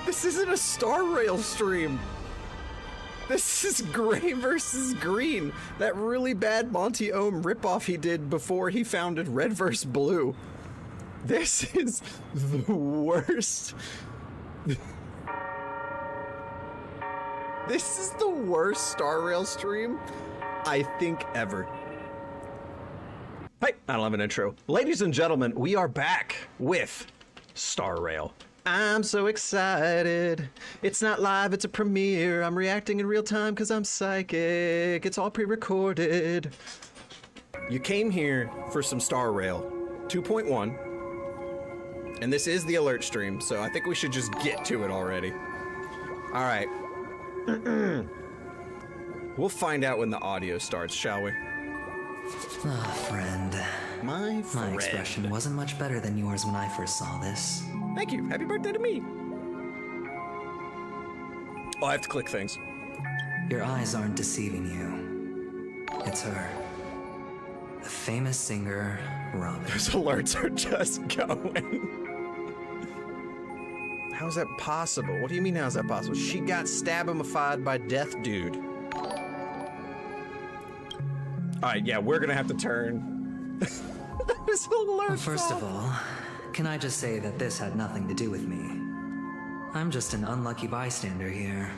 This isn't a Star Rail stream. This is gray versus green. That really bad Monty Ohm ripoff he did before he founded Red vs. Blue. This is the worst. This is the worst Star Rail stream, I think, ever. Hey, I don't have an intro. Ladies and gentlemen, we are back with Star Rail. I'm so excited. It's not live, it's a premiere. I'm reacting in real time because I'm psychic. It's all pre-recorded. You came here for some Star Rail 2.1, and this is the alert stream, so I think we should just get to it already. All right. We'll find out when the audio starts, shall we? Ah, friend. My friend. My expression wasn't much better than yours when I first saw this. Thank you. Happy birthday to me. Oh, I have to click things. Your eyes aren't deceiving you. It's her. The famous singer, Robin. Those alerts are just going. How is that possible? What do you mean, how is that possible? She got stabamified by Death Dude. Alright, yeah, we're gonna have to turn. This alert. First of all, can I just say that this had nothing to do with me? I'm just an unlucky bystander here.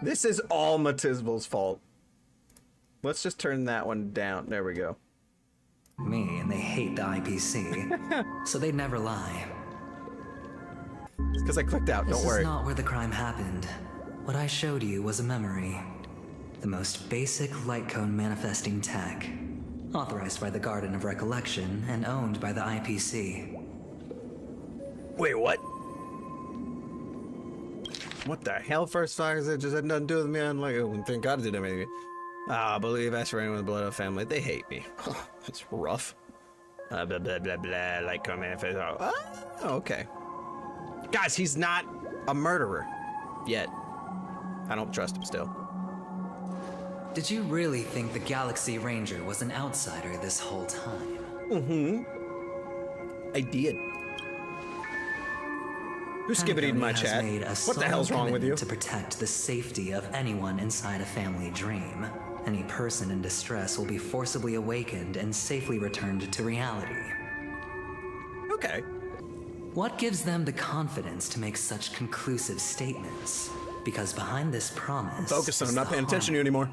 This is all Matisbal's fault. Let's just turn that one down. There we go. Me, and they hate the IPC, so they'd never lie. It's because I clicked out, don't worry. This is not where the crime happened. What I showed you was a memory. The most basic light cone manifesting tech. Authorized by the Garden of Recollection and owned by the IPC. Wait, what? What the hell? First fires that just had nothing to do with me. I'm like, oh, thank God it didn't have anything. I believe that's for anyone with blood of family. They hate me. That's rough. Blah, blah, blah, blah. Like, come manifest. Oh, okay. Guys, he's not a murderer. Yet. I don't trust him still. Did you really think the Galaxy Ranger was an outsider this whole time? Mm-hmm. I did. Who's skibbity in my chat? What the hell's wrong with you? To protect the safety of anyone inside a family dream. Any person in distress will be forcibly awakened and safely returned to reality. Okay. What gives them the confidence to make such conclusive statements? Because behind this promise... Focus on, I'm not paying attention to you anymore.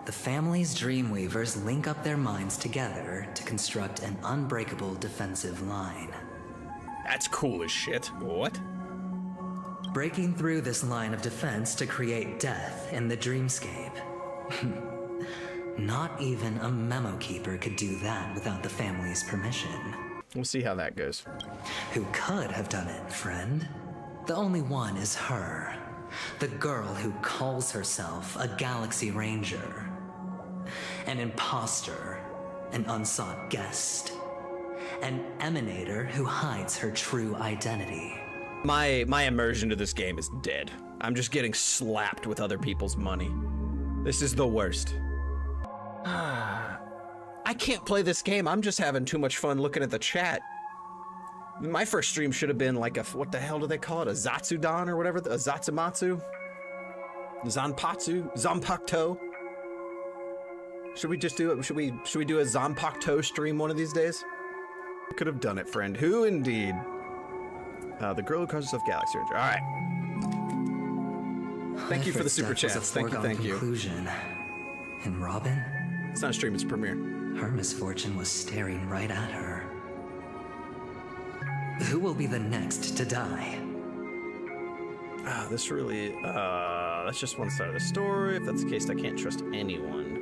The family's Dreamweavers link up their minds together to construct an unbreakable defensive line. That's cool as shit. What? Breaking through this line of defense to create death in the dreamscape. Not even a memo keeper could do that without the family's permission. We'll see how that goes. Who could have done it, friend? The only one is her. The girl who calls herself a Galaxy Ranger. An imposter. An unsought guest. An emanator who hides her true identity. My immersion to this game is dead. I'm just getting slapped with other people's money. This is the worst. I can't play this game. I'm just having too much fun looking at the chat. My first stream should have been like a, what the hell do they call it? A Zatsudan or whatever? A Zatsumatsu? Zanpatsu? Zanpakuto? Should we just do it? Should we do a Zanpakuto stream one of these days? Could have done it, friend. Who indeed? The girl who calls herself Galaxy Ranger. All right. Thank you for the super chats. Thank you. Conclusion. And Robin? It's not a stream, it's a premiere. Her misfortune was staring right at her. Who will be the next to die? This really, that's just one side of the story. If that's the case, I can't trust anyone.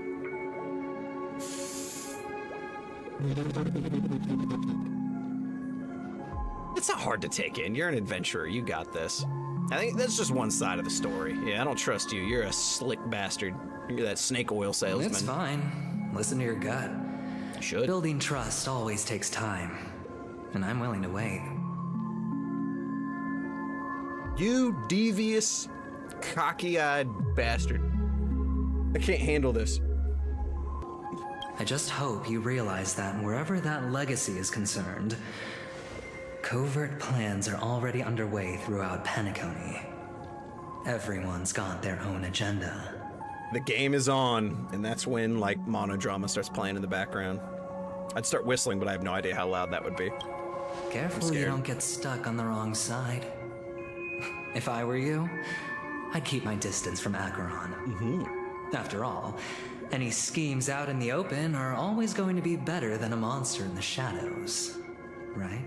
It's not hard to take in. You're an adventurer. You got this. I think that's just one side of the story. Yeah, I don't trust you. You're a slick bastard. You're that snake oil salesman. It's fine. Listen to your gut. Should. Building trust always takes time. And I'm willing to wait. You devious, cocky-eyed bastard. I can't handle this. I just hope you realize that wherever that legacy is concerned, Covert plans are already underway throughout Penacony. Everyone's got their own agenda. The game is on, and that's when, like, monodrama starts playing in the background. I'd start whistling, but I have no idea how loud that would be. Careful you don't get stuck on the wrong side. If I were you, I'd keep my distance from Acheron. After all, any schemes out in the open are always going to be better than a monster in the shadows, right?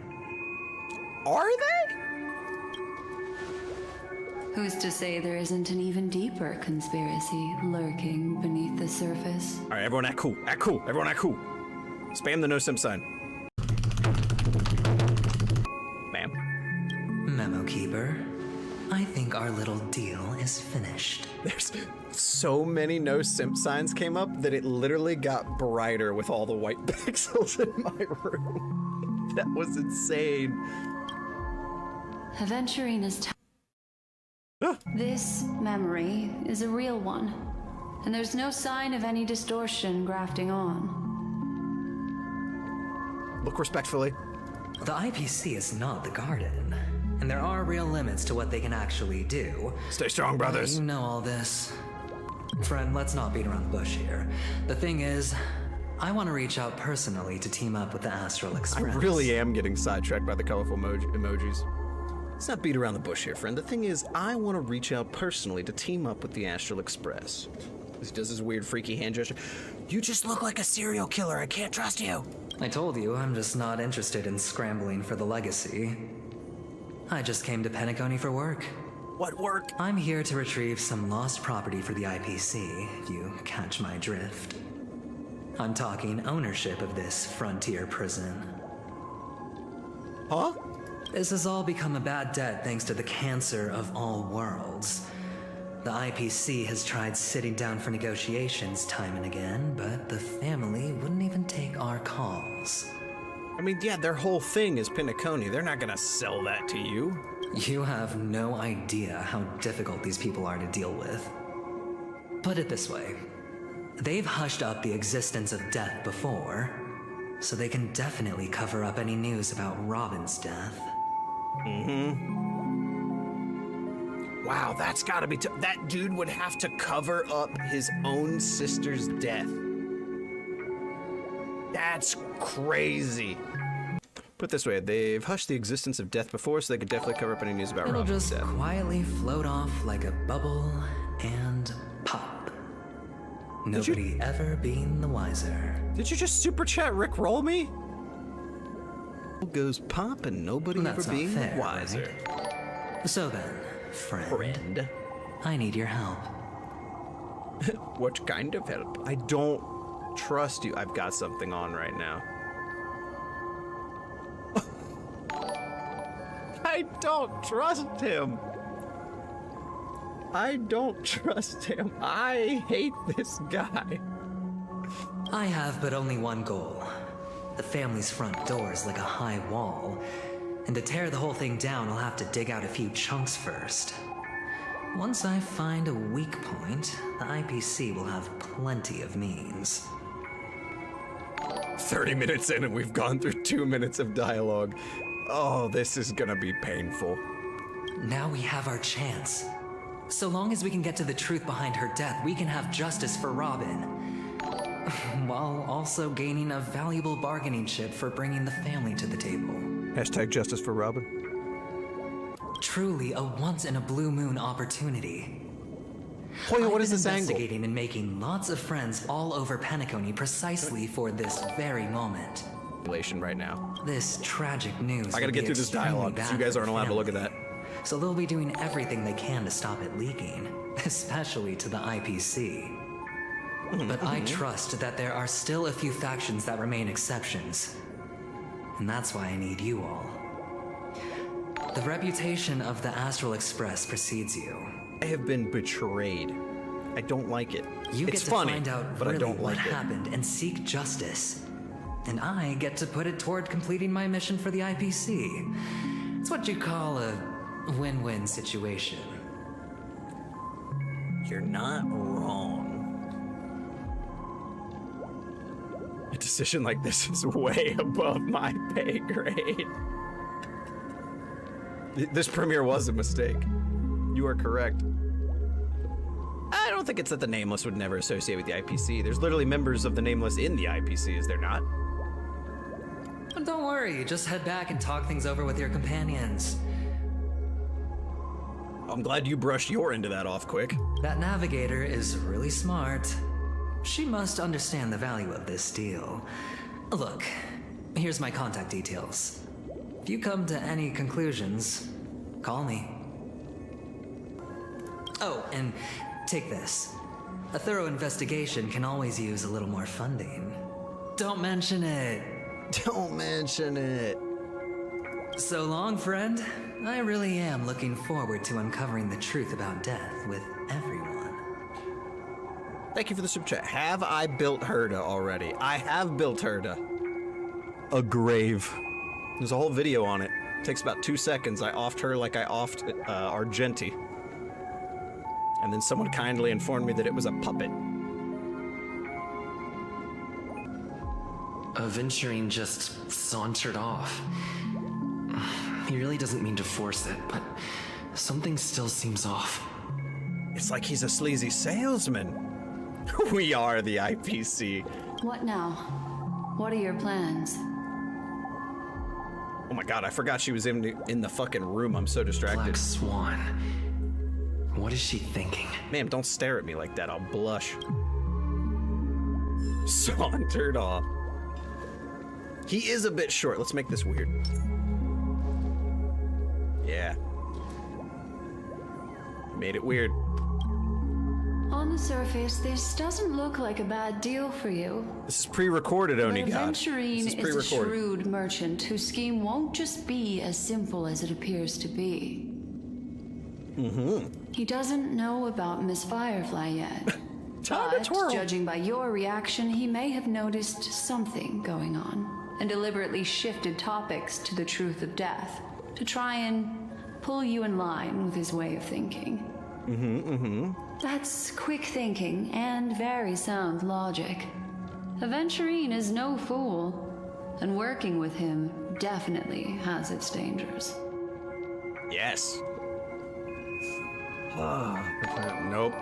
Are they? Who's to say there isn't an even deeper conspiracy lurking beneath the surface? All right, everyone act cool. Act cool. Everyone act cool. Spam the no simp sign. Bam. Memo Keeper, I think our little deal is finished. There's so many no simp signs came up that it literally got brighter with all the white pixels in my room. That was insane. Aventurine is This memory is a real one, and there's no sign of any distortion grafting on. Look respectfully. The IPC is not the Garden, and there are real limits to what they can actually do. Stay strong, brothers. You know all this. Friend, let's not beat around the bush here. The thing is, I want to reach out personally to team up with the Astral Express. I really am getting sidetracked by the colorful emojis. Let's not beat around the bush here, friend. The thing is, I want to reach out personally to team up with the Astral Express. He does his weird, freaky hand gesture. You just look like a serial killer. I can't trust you. I told you, I'm just not interested in scrambling for the legacy. I just came to Penacony for work. What work? I'm here to retrieve some lost property for the IPC, if you catch my drift. I'm talking ownership of this frontier prison. Huh? This has all become a bad debt thanks to the cancer of all worlds. The IPC has tried sitting down for negotiations time and again, but the family wouldn't even take our calls. I mean, yeah, their whole thing is penacony. They're not gonna sell that to you. You have no idea how difficult these people are to deal with. Put it this way. They've hushed up the existence of death before, so they can definitely cover up any news about Robin's death. Wow, that's gotta be that dude would have to cover up his own sister's death. That's crazy. Put it this way, they've hushed the existence of death before, so they could definitely cover up any news about It'll Robin's just death. quietly float off like a bubble and pop. Nobody ever being the wiser. Did you just super chat Rick roll me? Goes pop and nobody That's ever not being fair, the wiser. right? So then, friend, I need your help. What kind of help? I don't trust you. I've got something on right now. I don't trust him. I don't trust him. I hate this guy. I have but only one goal. The family's front door is like a high wall, and to tear the whole thing down, I'll have to dig out a few chunks first. Once I find a weak point, the IPC will have plenty of means. 30 minutes in and we've gone through 2 minutes of dialogue. Oh, this is gonna be painful. Now we have our chance. So long as we can get to the truth behind her death, we can have justice for Robin. While also gaining a valuable bargaining chip for bringing the family to the table. Hashtag justice for Robin. Truly a once-in-a-blue-moon opportunity. Hoya, what I've is been this angle? investigating and making lots of friends all over Penacony precisely for this very moment. Right now. This tragic news. I gotta will get be through this extremely dialogue because you bad guys for aren't the allowed to look at family. that. So they'll be doing everything they can to stop it leaking, especially to the IPC. But I trust that there are still a few factions that remain exceptions. And that's why I need you all. The reputation of the Astral Express precedes you. I have been betrayed. I don't like it. You It's get to funny, find out but really I don't what like it. happened and seek justice. And I get to put it toward completing my mission for the IPC. It's what you call a win-win situation. You're not wrong. A decision like this is way above my pay grade. This premiere was a mistake. You are correct. I don't think it's that the Nameless would never associate with the IPC. There's literally members of the Nameless in the IPC, is there not? But don't worry, just head back and talk things over with your companions. I'm glad you brushed your end of that off quick. That navigator is really smart. She must understand the value of this deal. Look, here's my contact details. If you come to any conclusions, call me. Oh, and take this. A thorough investigation can always use a little more funding. Don't mention it. Don't mention it. So long, friend. I really am looking forward to uncovering the truth about death with everyone. Thank you for the super chat. Have I built Herda already? I have built Herda. A grave. There's a whole video on it. It takes about 2 seconds. I offed her like I offed Argenti. And then someone kindly informed me that it was a puppet. Aventurine just sauntered off. He really doesn't mean to force it, but something still seems off. It's like he's a sleazy salesman. We are the IPC. What now? What are your plans? Oh my god, I forgot she was in the fucking room. I'm so distracted. Blackswan. What is she thinking? Ma'am, don't stare at me like that. I'll blush. Sauntered off. He is a bit short. Let's make this weird. Yeah. Made it weird. On the surface, this doesn't look like a bad deal for you. This is pre-recorded, But Oni God. Aventurine This is a pre-recorded. shrewd merchant whose scheme won't just be as simple as it appears to be. He doesn't know about Miss Firefly yet. Time to But, twirl. judging by your reaction, he may have noticed something going on and deliberately shifted topics to the truth of death to try and pull you in line with his way of thinking. That's quick thinking and very sound logic. Aventurine is no fool, and working with him definitely has its dangers. Yes. Nope.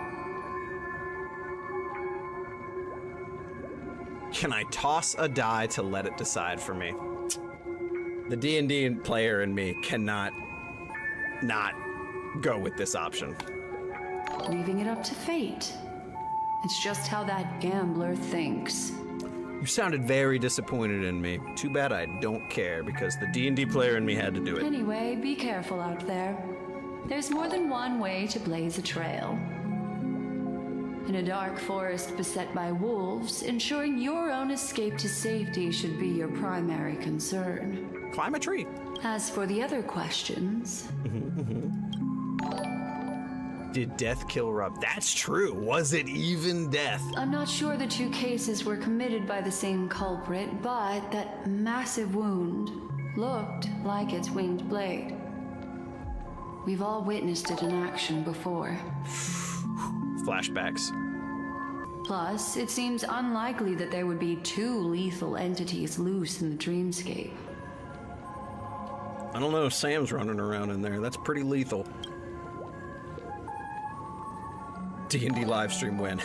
Can I toss a die to let it decide for me? The D&D player in me cannot not go with this option. Leaving it up to fate. It's just how that gambler thinks. You sounded very disappointed in me. Too bad I don't care, because the D&D player in me had to do it. Anyway, be careful out there. There's more than one way to blaze a trail. In a dark forest beset by wolves, ensuring your own escape to safety should be your primary concern. Climb a tree. As for the other questions, Did death kill Rob? That's true. Was it even death? I'm not sure the two cases were committed by the same culprit, but that massive wound looked like its winged blade. We've all witnessed it in action before. Flashbacks. Plus, it seems unlikely that there would be two lethal entities loose in the dreamscape. I don't know if Sam's running around in there. That's pretty lethal. D&D livestream win.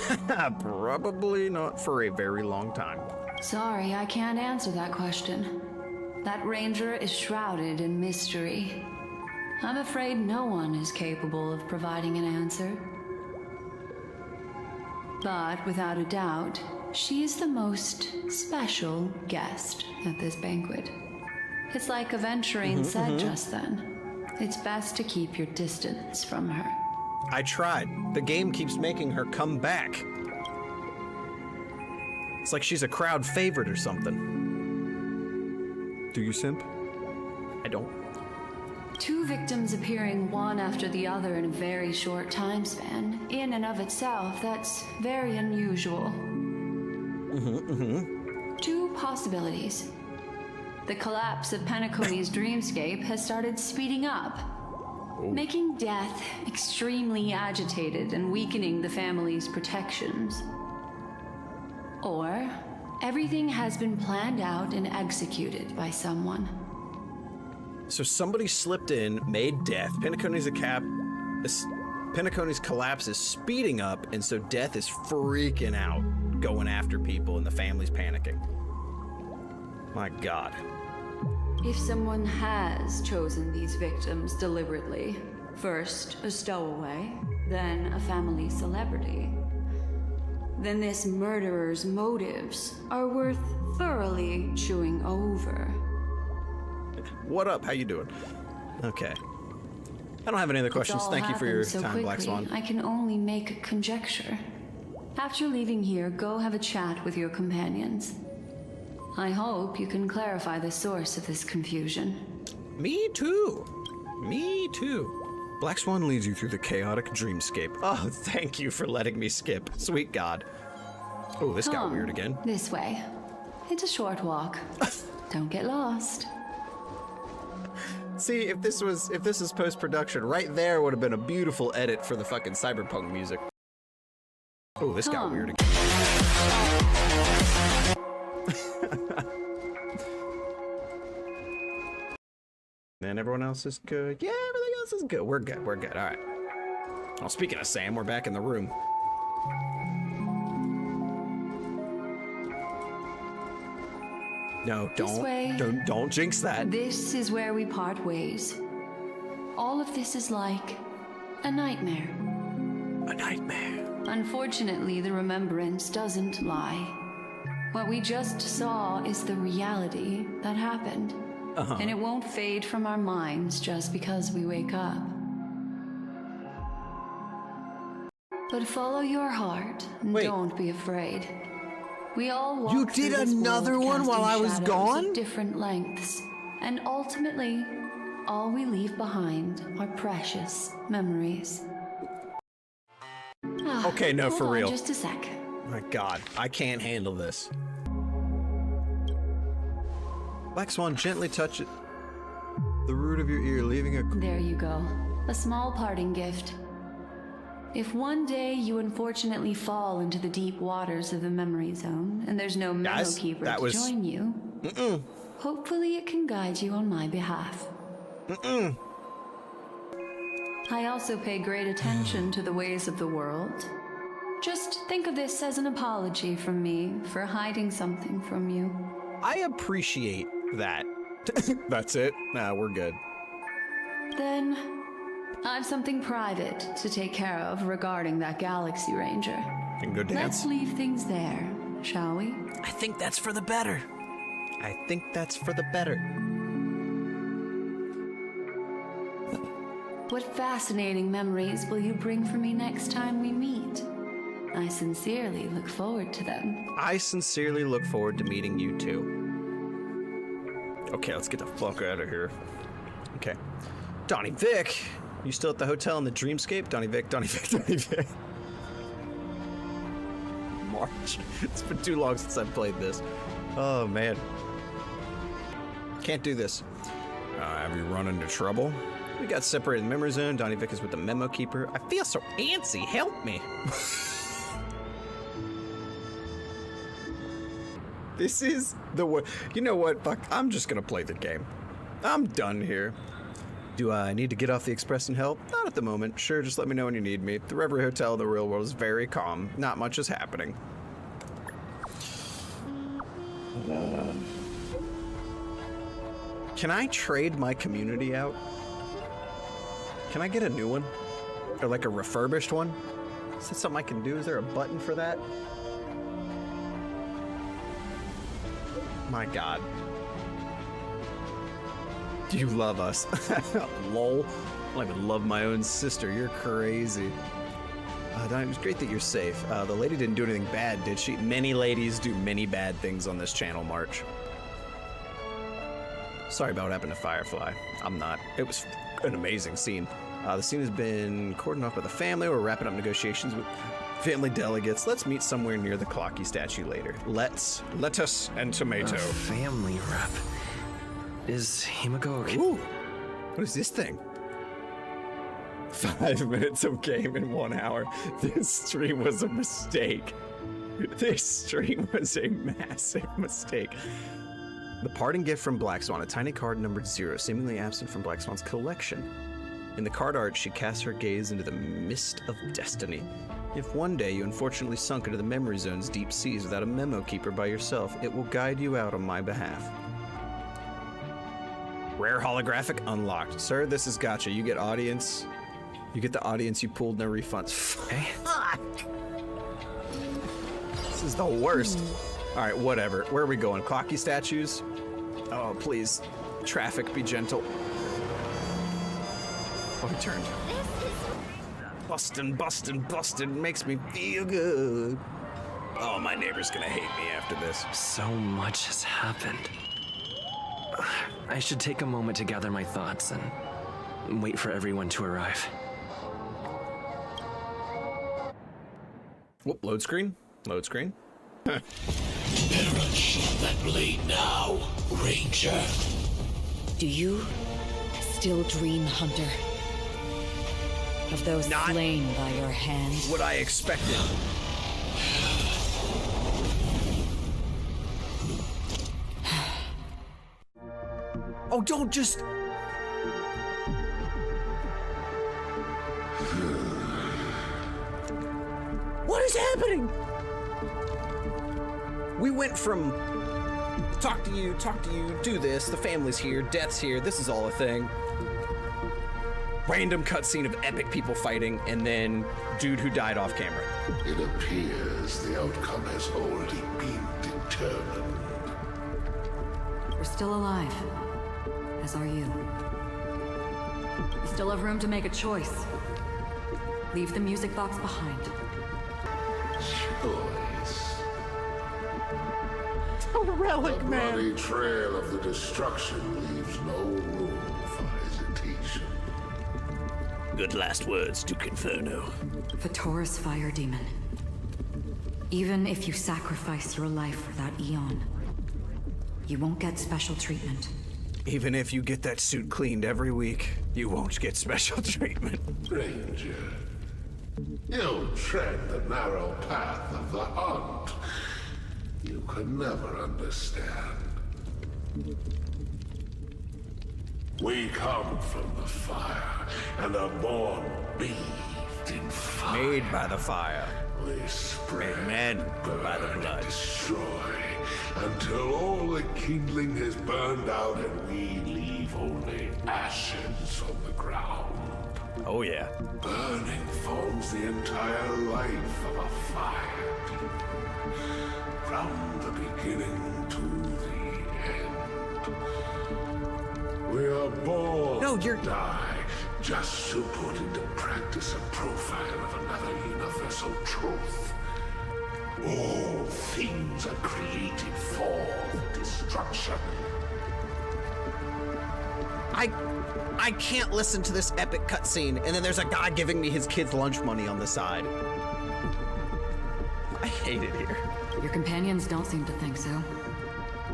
Probably not for a very long time. Sorry, I can't answer that question. That ranger is shrouded in mystery. I'm afraid no one is capable of providing an answer. But without a doubt, she is the most special guest at this banquet. It's like Aventurine said just then. It's best to keep your distance from her. I tried. The game keeps making her come back. It's like she's a crowd favorite or something. Do you simp? I don't. Two victims appearing one after the other in a very short time span, in and of itself, that's very unusual. Two possibilities. The collapse of Penacony's dreamscape has started speeding up, making death extremely agitated and weakening the family's protections. Or everything has been planned out and executed by someone. So somebody slipped in, made death. Penacony's collapse is speeding up, and so Death is freaking out, going after people, and the family's panicking. My God. If someone has chosen these victims deliberately, first a stowaway, then a family celebrity, then this murderer's motives are worth thoroughly chewing over. What up? How you doing? Okay. I don't have any other questions. Thank you for your time, Black Swan. I can only make conjecture. After leaving here, go have a chat with your companions. I hope you can clarify the source of this confusion. Me too. Me too. Black Swan leads you through the chaotic dreamscape. Oh, thank you for letting me skip. Sweet God. Oh, this got weird again. This way. It's a short walk. Don't get lost. See, if this is post-production, right there would have been a beautiful edit for the fucking cyberpunk music. Oh, this got weird again. And everyone else is good. Yeah, everything else is good. We're good. We're good. All right. Well, speaking of Sam, we're back in the room. No, don't jinx that. This is where we part ways. All of this is like a nightmare. A nightmare. Unfortunately, the remembrance doesn't lie. What we just saw is the reality that happened. And it won't fade from our minds just because we wake up. But follow your heart and don't be afraid. We all walk You did another one while I was gone? Of different lengths, and ultimately, all we leave behind are precious memories. Okay, no, for real. Just a sec. My God, I can't handle this. Black Swan gently touches the root of your ear, leaving a... There you go. A small parting gift. If one day you unfortunately fall into the deep waters of the memory zone, and there's no memo keeper to join you, hopefully it can guide you on my behalf. I also pay great attention to the ways of the world. Just think of this as an apology from me for hiding something from you. I appreciate that. That's it? Nah, we're good. Then, I've something private to take care of regarding that Galaxy Ranger. Can go dance. Let's leave things there, shall we? I think that's for the better. I think that's for the better. What fascinating memories will you bring for me next time we meet? I sincerely look forward to them. I sincerely look forward to meeting you too. Okay, let's get the fuck out of here. Okay. Donnie Vic, you still at the hotel in the dreamscape? Donnie Vic, Donnie Vic, Donnie Vic. March. It's been too long since I've played this. Oh, man. Can't do this. Have you run into trouble? We got separated in the memory zone. Donnie Vic is with the memo keeper. I feel so antsy. Help me. This is the way. You know what? Fuck. I'm just gonna play the game. I'm done here. Do I need to get off the express and help? Not at the moment. Sure, just let me know when you need me. The Reverie Hotel in the real world is very calm. Not much is happening. Can I trade my community out? Can I get a new one? Or like a refurbished one? Is that something I can do? Is there a button for that? My God. Do you love us? Lol. I don't even love my own sister. You're crazy. Donnie, it was great that you're safe. The lady didn't do anything bad, did she? Many ladies do many bad things on this channel, March. Sorry about what happened to Firefly. I'm not. It was an amazing scene. The scene has been cordoned off by the family. We're wrapping up negotiations with family delegates. Let's meet somewhere near the Clocky statue later. Lettuce and tomato. Family rep. Is Himiko okay? Ooh, what is this thing? 5 minutes of game in 1 hour. This stream was a mistake. This stream was a massive mistake. The parting gift from Blackswan, a tiny card numbered 0, seemingly absent from Blackswan's collection. In the card art, she casts her gaze into the mist of destiny. If one day you unfortunately sunk into the memory zone's deep seas without a memo keeper by yourself, it will guide you out on my behalf. Rare holographic unlocked. Sir, this is gotcha. You get audience. You get the audience you pulled, no refunds. Fuck! This is the worst. All right, whatever. Where are we going? Clocky statues? Oh, please. Traffic, be gentle. Oh, he turned. Bustin', bustin', bustin' makes me feel good. Oh, my neighbor's gonna hate me after this. So much has happened. I should take a moment to gather my thoughts and wait for everyone to arrive. Whoop, load screen? Load screen? Perish that blade now, Ranger. Do you still dream, Hunter? Of those Not slain by your hand? what I expected. Oh, don't just... What is happening? We went from talk to you, do this, the family's here, death's here, this is all a thing. Random cutscene of epic people fighting, and then dude who died off camera. It appears the outcome has already been determined. We're still alive, as are you. You still have room to make a choice. Leave the music box behind. Choice. Oh, relic, The man. bloody trail of the destruction leaves no room for hesitation. Good last words, Duke Inferno. Vatora's fire demon. Even if you sacrifice your life for that eon, you won't get special treatment. Even if you get that suit cleaned every week, you won't get special treatment. Ranger, you tread the narrow path of the hunt. You can never understand. We come from the fire and are born bathed in fire. Made by the fire. We spread, Made men burn, by the blood. destroy, until all the kindling has burned out and we leave only ashes on the ground. Oh yeah. Burning forms the entire life of a fire. From the beginning to the end. We are born No, to you're- die just to put into practice a profile of another universal truth. All things are created for destruction. I can't listen to this epic cutscene, and then there's a guy giving me his kid's lunch money on the side. I hate it here. Your companions don't seem to think so.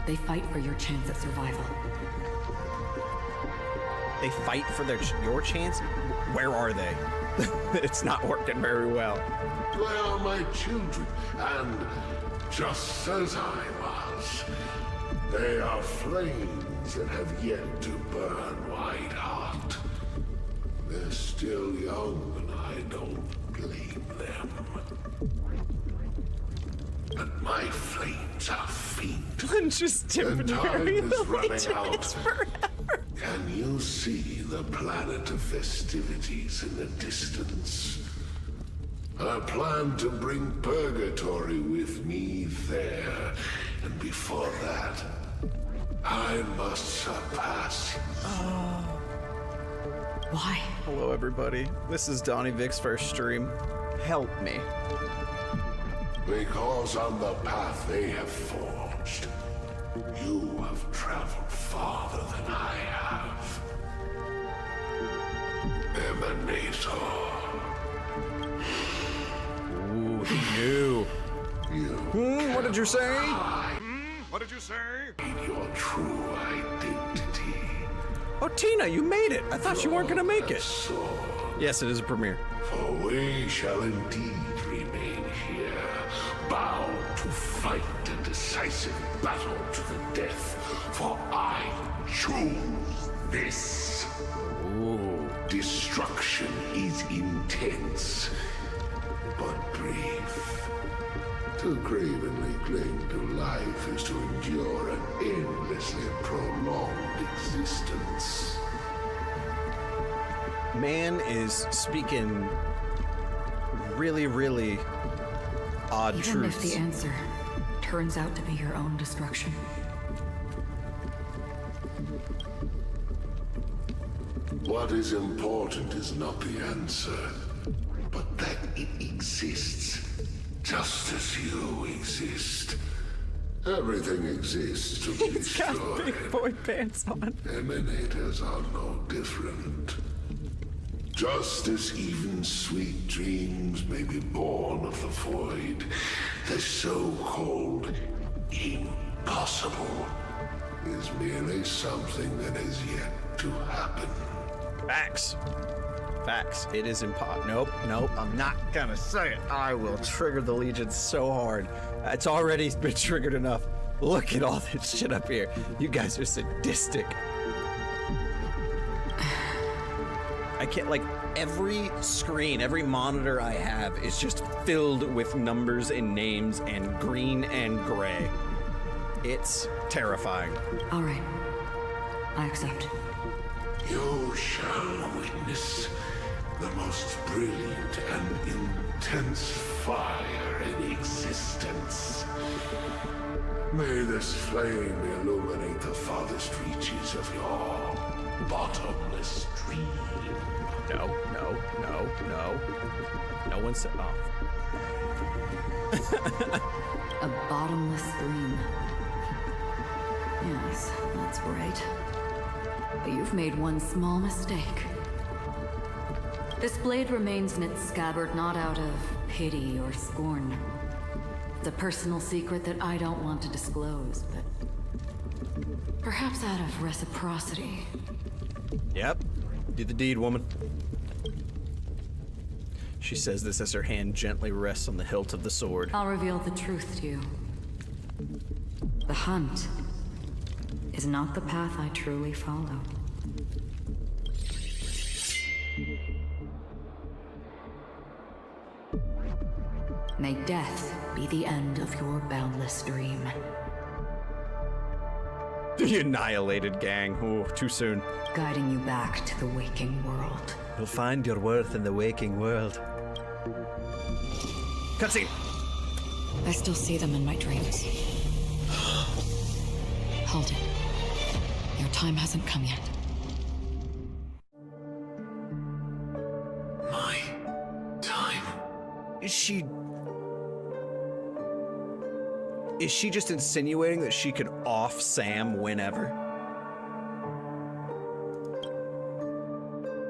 They fight for your chance at survival. They fight for your chance? Where are they? It's not working very well. They are my children, and just as I was, they are flames that have yet to burn white hot. They're still young, and I don't blame them. But my flames are faint. Just And time is running out. It's forever. Can you see the planet of festivities in the distance? I plan to bring purgatory with me there, and before that, I must surpass him. Why? Hello, everybody. This is Donnie Vic's first stream. Help me. Because on the path they have forged, you have traveled farther than I have. Emanator. Ooh, he knew. You What did you say? What did you say? Your true identity. Oh, Tina, you made it. I thought you weren't gonna make it. Sword. Yes, it is a premiere. For we shall indeed remain here, bound to fight a decisive battle to the death, for I choose this. Ooh. Destruction is intense, but brief. To cravenly cling to life is to endure an endlessly prolonged existence. Man is speaking really, really odd Even truths. if the answer turns out to be your own destruction. What is important is not the answer, but that it exists, just as you exist. Everything exists to be destroyed. boy pants on. Emanators are no different. Just as even sweet dreams may be born of the void, the so-called impossible is merely something that is yet to happen. Facts. Facts. It is impossible. Nope. I'm not gonna say it. I will trigger the Legion so hard. It's already been triggered enough. Look at all this shit up here. You guys are sadistic. I can't, like, every screen, every monitor I have is just filled with numbers and names and green and gray. It's terrifying. All right. I accept. You shall witness the most brilliant and intense fire in existence. May this flame illuminate the farthest reaches of your bottomless dream. No. No one said, oh. A bottomless stream. Yes, that's right. But you've made one small mistake. This blade remains in its scabbard not out of pity or scorn. It's a personal secret that I don't want to disclose, but perhaps out of reciprocity. Yep. Do the deed, woman. She says this as her hand gently rests on the hilt of the sword. I'll reveal the truth to you. The hunt is not the path I truly follow. May death be the end of your boundless dream. The annihilated gang. Ooh, too soon. Guiding you back to the waking world. You'll find your worth in the waking world. Cutscene. I still see them in my dreams. Hold it. Your time hasn't come yet. My time. Is she just insinuating that she could off Sam whenever?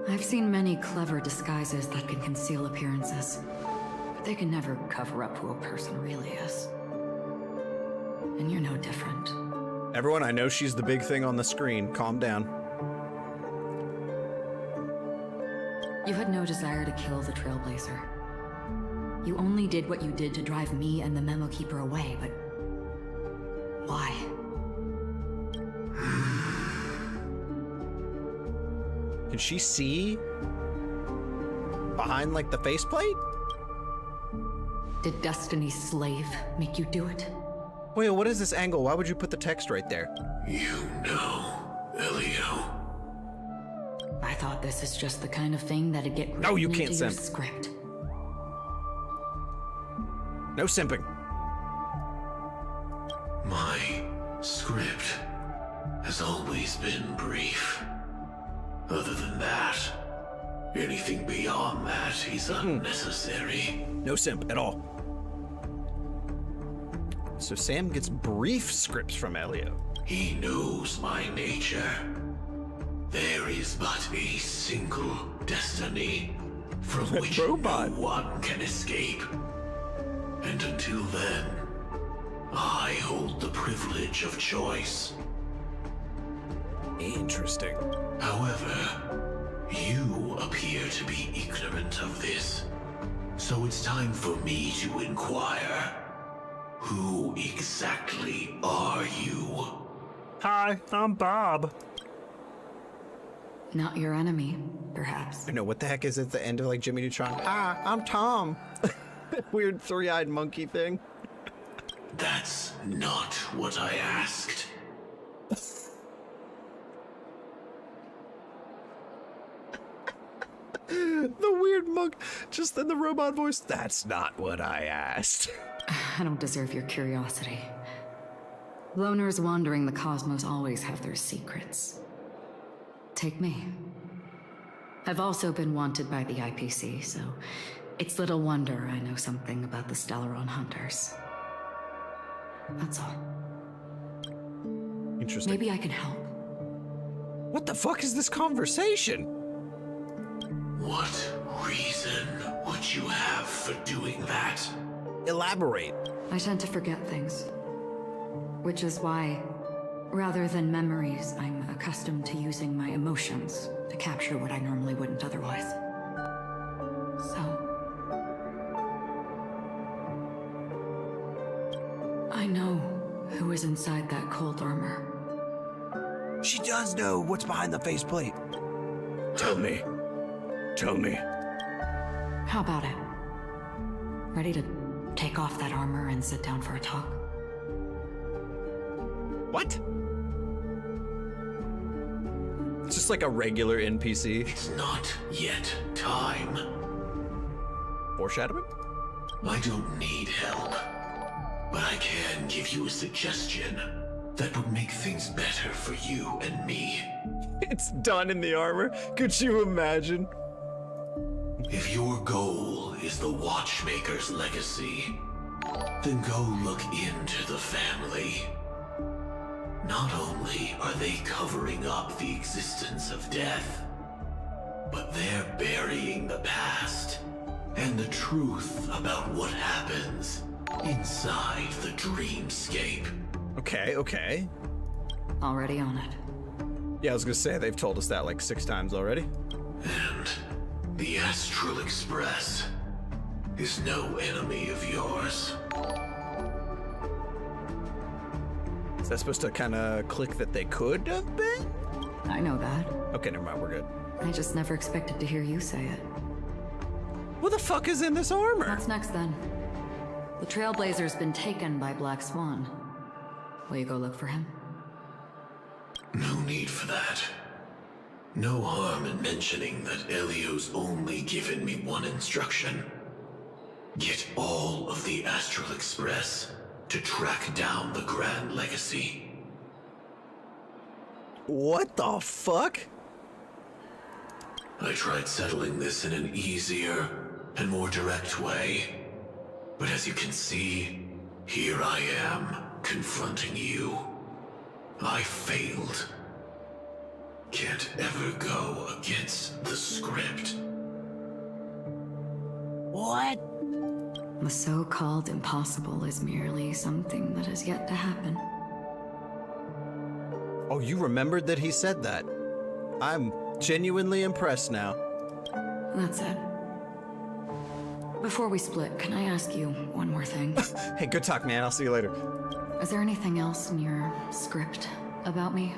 I've seen many clever disguises that can conceal appearances, but they can never cover up who a person really is. And you're no different. Everyone, I know she's the big thing on the screen. Calm down. You had no desire to kill the Trailblazer. You only did what you did to drive me and the Memo Keeper away, but why? Can she see behind, like, the faceplate? Did Destiny's slave make you do it? Wait, what is this angle? Why would you put the text right there? You know, Elio. I thought this is just the kind of thing that'd get written No, you can't into your simp. script. No simping. My script has always been brief. Other than that, anything beyond that is unnecessary. No simp at all. So Sam gets brief scripts from Elio. He knows my nature. There is but a single destiny from which Robot. no one can escape. And until then, I hold the privilege of choice. Interesting. However, you appear to be ignorant of this. So it's time for me to inquire. Who exactly are you? Hi, I'm Bob. Not your enemy, perhaps. I know, what the heck is it at the end of like Jimmy Neutron? Hi, I'm Tom. Weird three-eyed monkey thing. That's not what I asked. The weird monk, just in the robot voice. That's not what I asked. I don't deserve your curiosity. Loners wandering the cosmos always have their secrets. Take me. I've also been wanted by the IPC, so it's little wonder I know something about the Stellaron Hunters. That's all. Interesting. Maybe I can help. What the fuck is this conversation? What reason would you have for doing that? Elaborate. I tend to forget things. Which is why, rather than memories, I'm accustomed to using my emotions to capture what I normally wouldn't otherwise. So... I know who is inside that cold armor. She does know what's behind the faceplate. Tell me. Tell me. How about it? Ready to take off that armor and sit down for a talk? What? It's just like a regular NPC. It's not yet time. Foreshadowing? I don't need help, but I can give you a suggestion that would make things better for you and me. It's done in the armor. Could you imagine? If your goal is the Watchmaker's legacy, then go look into the family. Not only are they covering up the existence of death, but they're burying the past and the truth about what happens inside the dreamscape. Okay, okay. Already on it. Yeah, I was gonna say, they've told us that like 6 times already. And the Astral Express is no enemy of yours. Is that supposed to kind of click that they could have been? I know that. Okay, never mind, we're good. I just never expected to hear you say it. What the fuck is in this armor? What's next then? The Trailblazer's been taken by Blackswan. Will you go look for him? No need for that. No harm in mentioning that Elio's only given me one instruction. Get all of the Astral Express to track down the Grand Legacy. What the fuck? I tried settling this in an easier and more direct way. But as you can see, here I am, confronting you. I failed. Can't ever go against the script. What? The so-called impossible is merely something that has yet to happen. Oh, you remembered that he said that. I'm genuinely impressed now. That's it. Before we split, can I ask you one more thing? Hey, good talk, man. I'll see you later. Is there anything else in your script about me?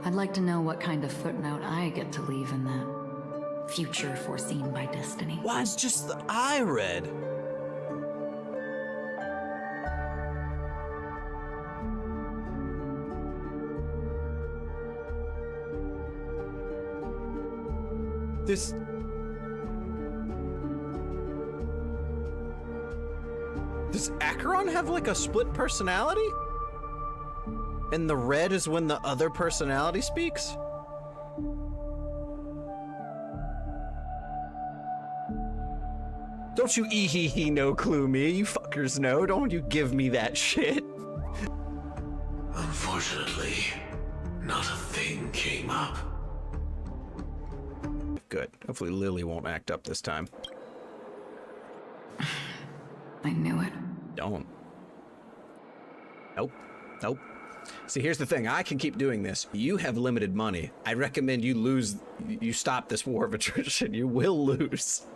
I'd like to know what kind of footnote I get to leave in that future foreseen by destiny. Why, it's just the I read. This... Does Acheron have like a split personality? And the red is when the other personality speaks? Don't you ee-hee-hee no clue me, you fuckers know. Don't you give me that shit. Unfortunately, not a thing came up. Good. Hopefully Lily won't act up this time. I knew it. Don't. Nope. Nope. See, here's the thing. I can keep doing this. You have limited money. I recommend you stop this war of attrition. You will lose.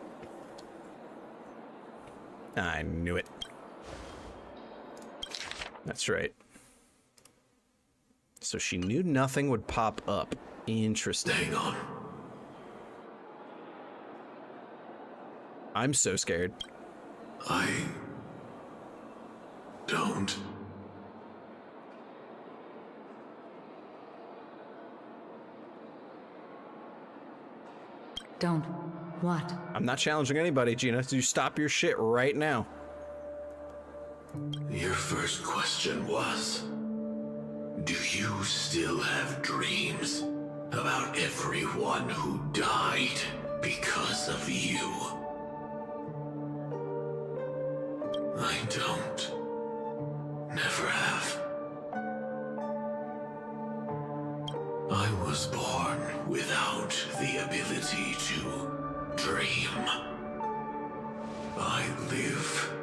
I knew it. That's right. So she knew nothing would pop up. Interesting. Hang on. I'm so scared. I don't. Don't. What? I'm not challenging anybody, Gina. So you stop your shit right now. Your first question was, do you still have dreams about everyone who died because of you? I don't. Never have. I was born without the ability to dream. I live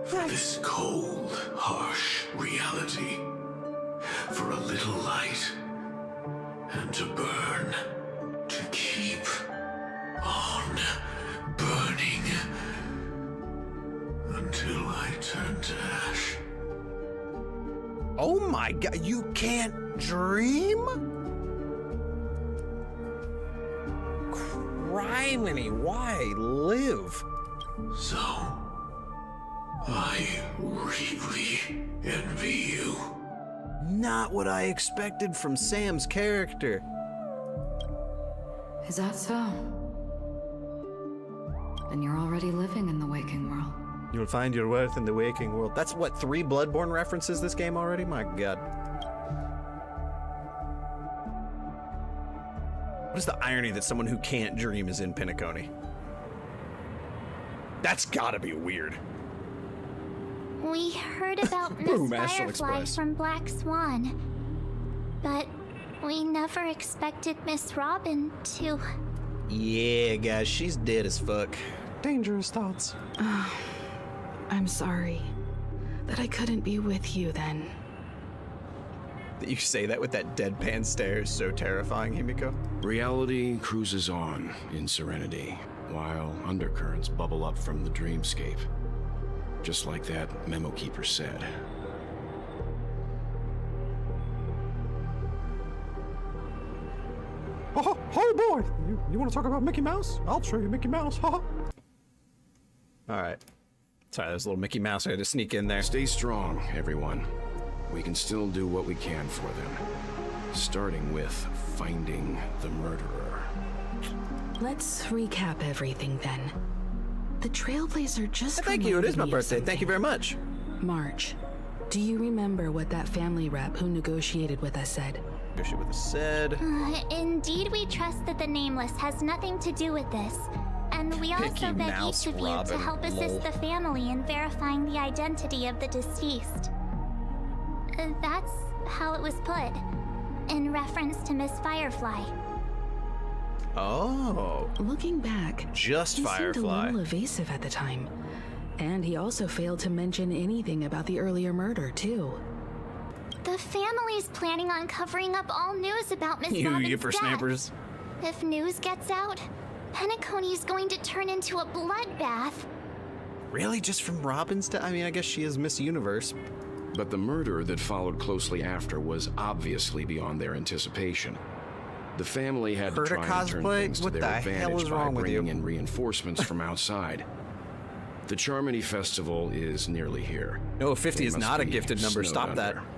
for this cold, harsh reality, for a little light, and to burn, to keep on burning, until I turn to ash. Oh my god, you can't dream? Criminy, why live? So, I really envy you. Not what I expected from Sam's character. Is that so? Then you're already living in the waking world. You'll find your worth in the waking world. That's what, 3 Bloodborne references this game already? My god. What is the irony that someone who can't dream is in penacony? That's gotta be weird. We heard about Boom, Miss Astral Firefly Express. from Black Swan, but we never expected Miss Robin to. Yeah, guys, she's dead as fuck. Dangerous thoughts. I'm sorry that I couldn't be with you then. That you say that with that deadpan stare is so terrifying, Himiko. Reality cruises on in serenity, while undercurrents bubble up from the dreamscape. Just like that memo keeper said. Oh boy! You want to talk about Mickey Mouse? I'll show you Mickey Mouse. All right. Sorry, there's a little Mickey Mouse I had to sneak in there. Stay strong, everyone. We can still do what we can for them. Starting with finding the murderer. Let's recap everything then. The Trailblazer just Thank you, it is my reminded me of birthday. Thank you very much. March, do you remember what that family rep who negotiated with us said? Negotiate with us said. Indeed, we trust that the Nameless has nothing to do with this. And we also Mickey beg Mouse, each of you Robin, to help assist lol. the family in verifying the identity of the deceased. That's how it was put, in reference to Miss Firefly. Oh. Looking back, Just he Firefly. seemed a little evasive at the time. And he also failed to mention anything about the earlier murder, too. The family's planning on covering up all news about Miss You Robin's yippersnappers. death. If news gets out, Penacony's going to turn into a bloodbath. Really? Just from Robin's death? I mean, I guess she is Miss Universe. But the murder that followed closely after was obviously beyond their anticipation. The family had to Heard a try and turn cosplay? things to What their the hell advantage is by wrong with you? bringing in reinforcements from outside. The Charmony Festival is nearly here. No, 50 They is must not a be gifted number. snowed Stop that. under.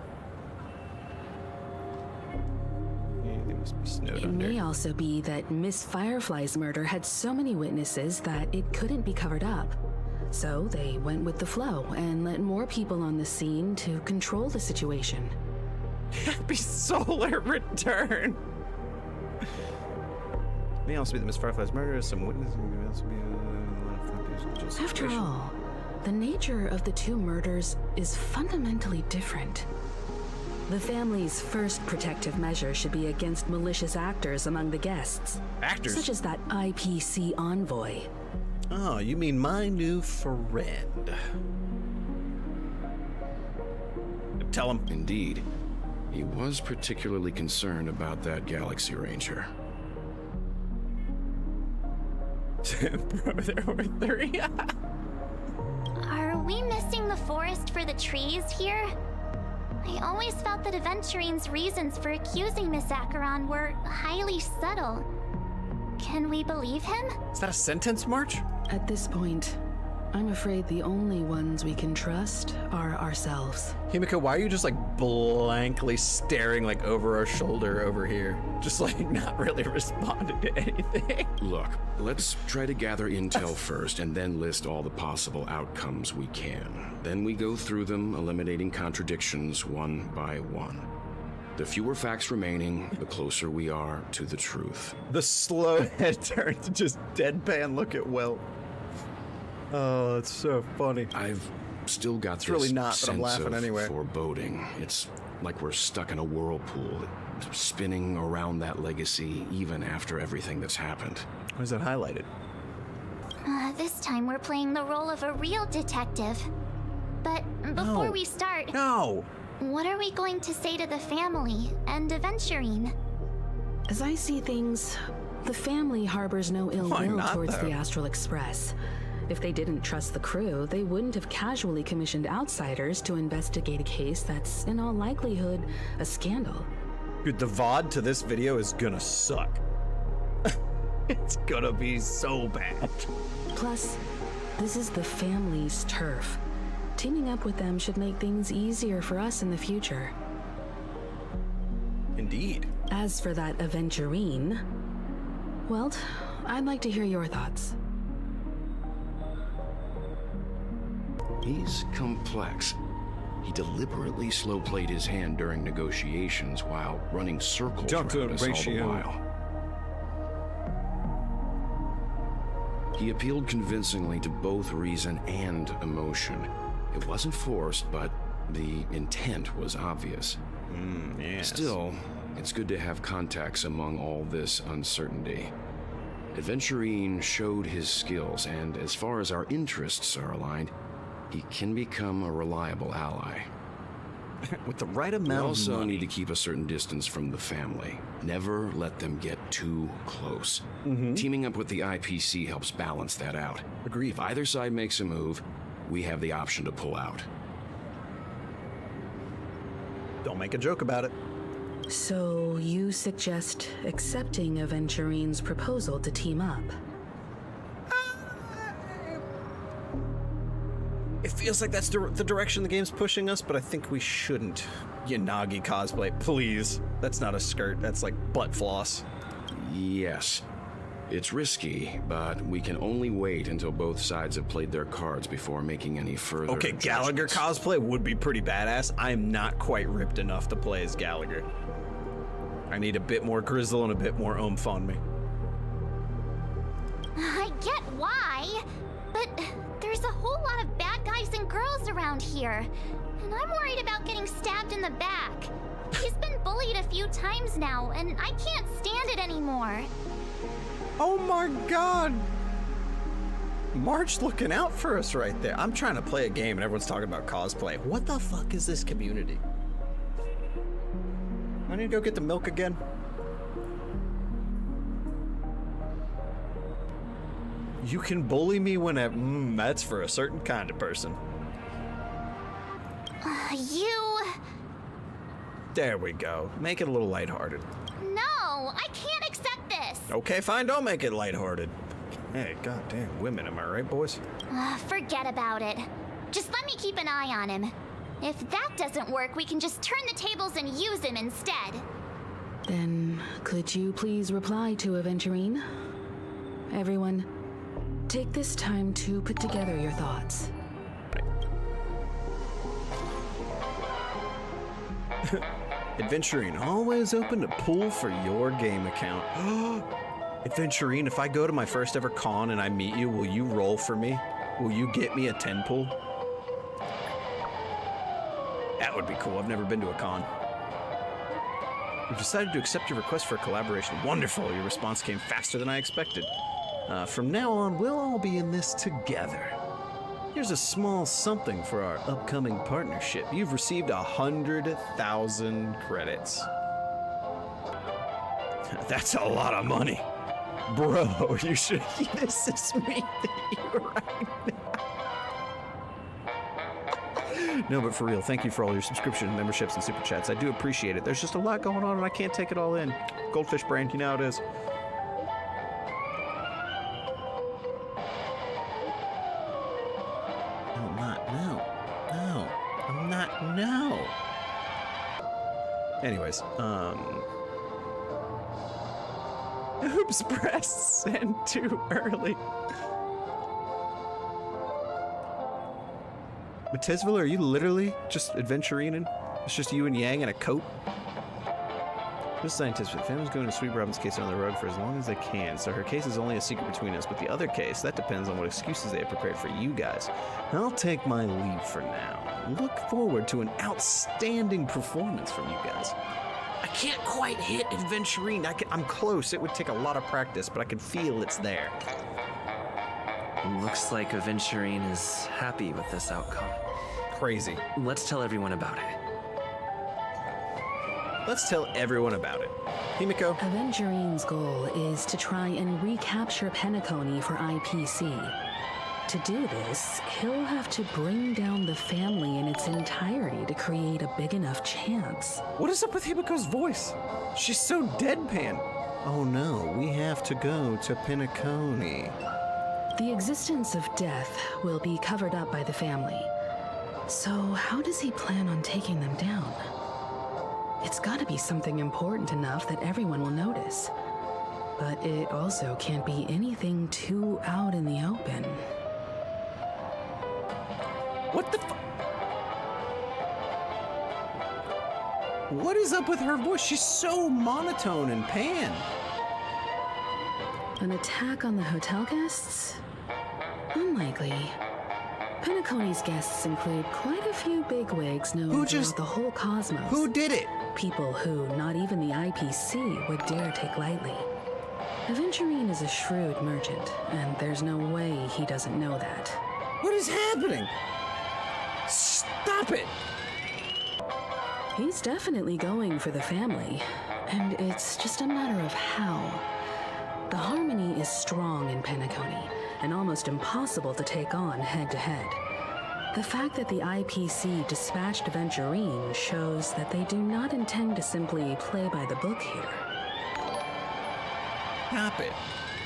Yeah, they must be snowed It under. may also be that Miss Firefly's murder had so many witnesses that it couldn't be covered up. So they went with the flow and let more people on the scene to control the situation. Happy solar return. May also be the Miss Firefly's murder. Some witnesses may also be After all, the nature of the 2 murders is fundamentally different. The family's first protective measure should be against malicious actors among the guests. Actors? Such as that IPC envoy. Oh, you mean my new friend? Tell him. Indeed. He was particularly concerned about that Galaxy Ranger. Bro, there were 3. Are we missing the forest for the trees here? I always felt that Aventurine's reasons for accusing Miss Acheron were highly subtle. Can we believe him? Is that a sentence, March? At this point, I'm afraid the only ones we can trust are ourselves. Himiko, why are you just like blankly staring like over our shoulder over here? Just like not really responding to anything. Look, let's try to gather intel first and then list all the possible outcomes we can. Then we go through them, eliminating contradictions one by one. The fewer facts remaining, the closer we are to the truth. The slow head turn to just deadpan look at Welt. Oh, it's so funny. I've still got this really not, but sense I'm laughing of anyway. foreboding. It's like we're stuck in a whirlpool, spinning around that legacy even after everything that's happened. Why is that highlighted? This time we're playing the role of a real detective. But before we start... No! What are we going to say to the family and Aventurine? As I see things, the family harbors no ill Why will not, towards though? the Astral Express. If they didn't trust the crew, they wouldn't have casually commissioned outsiders to investigate a case that's, in all likelihood, a scandal. Dude, the VOD to this video is gonna suck. It's gonna be so bad. Plus, this is the family's turf. Teaming up with them should make things easier for us in the future. Indeed. As for that Aventurine, well, I'd like to hear your thoughts. He's complex. He deliberately slow-played his hand during negotiations while running circles around us all the while. He appealed convincingly to both reason and emotion. It wasn't forced, but the intent was obvious. Yes. Still, it's good to have contacts among all this uncertainty. Aventurine showed his skills, and as far as our interests are aligned, he can become a reliable ally. With the right amount We of also money. need to keep a certain distance from the family. Never let them get too close. Teaming up with the IPC helps balance that out. Agreed. If either side makes a move, we have the option to pull out. Don't make a joke about it. So you suggest accepting Aventurine's proposal to team up? It feels like that's the direction the game's pushing us, but I think we shouldn't. Yanagi cosplay, please. That's not a skirt, that's like butt floss. Yes. It's risky, but we can only wait until both sides have played their cards before making any further Okay, Gallagher judgments. cosplay would be pretty badass. I'm not quite ripped enough to play as Gallagher. I need a bit more grizzle and a bit more oomph on me. I get why, but there's a whole lot of bad guys and girls around here, and I'm worried about getting stabbed in the back. He's been bullied a few times now, and I can't stand it anymore. Oh my god! March looking out for us right there. I'm trying to play a game and everyone's talking about cosplay. What the fuck is this community? I need to go get the milk again. You can bully me whenever. That's for a certain kind of person. There we go. Make it a little lighthearted. No, I can't accept this. Okay, fine. Don't make it lighthearted. Hey, goddamn women, am I right, boys? Forget about it. Just let me keep an eye on him. If that doesn't work, we can just turn the tables and use him instead. Then, could you please reply to Aventurine? Everyone, take this time to put together your thoughts. Aventurine, always open to pull for your game account. Aventurine, if I go to my first ever con and I meet you, will you roll for me? Will you get me a 10 pull? That would be cool. I've never been to a con. We've decided to accept your request for a collaboration. Wonderful. Your response came faster than I expected. From now on, we'll all be in this together. Here's a small something for our upcoming partnership. You've received 100,000 credits. That's a lot of money. Bro, you should assist me right now. No, but for real, thank you for all your subscription, memberships, and super chats. I do appreciate it. There's just a lot going on, and I can't take it all in. Goldfish brain, you know how it is. No. Anyways, oops, press send too early. Matizville, are you literally just Aventurine? It's just you and Yang in a coat? This scientist, the family's going to sweep Robin's case on the road for as long as they can, so her case is only a secret between us, but the other case, that depends on what excuses they have prepared for you guys. I'll take my leave for now. Look forward to an outstanding performance from you guys. I can't quite hit Aventurine. I'm close. It would take a lot of practice, but I can feel it's there. Looks like Aventurine is happy with this outcome. Crazy. Let's tell everyone about it. Let's tell everyone about it. Himiko. Aventurine's goal is to try and recapture Penacony for IPC. To do this, he'll have to bring down the family in its entirety to create a big enough chance. What is up with Himiko's voice? She's so deadpan. Oh no, we have to go to Penacony. The existence of death will be covered up by the family. So how does he plan on taking them down? It's gotta be something important enough that everyone will notice. But it also can't be anything too out in the open. What the What is up with her voice? She's so monotone and pan. An attack on the hotel guests? Unlikely. Penacony's guests include quite a few bigwigs known throughout the whole cosmos. Who did it? People who not even the IPC would dare take lightly. Aventurine is a shrewd merchant, and there's no way he doesn't know that. What is happening? Stop it! He's definitely going for the family, and it's just a matter of how. The harmony is strong in Penacony, and almost impossible to take on head-to-head. The fact that the IPC dispatched Aventurine shows that they do not intend to simply play by the book here. Stop it.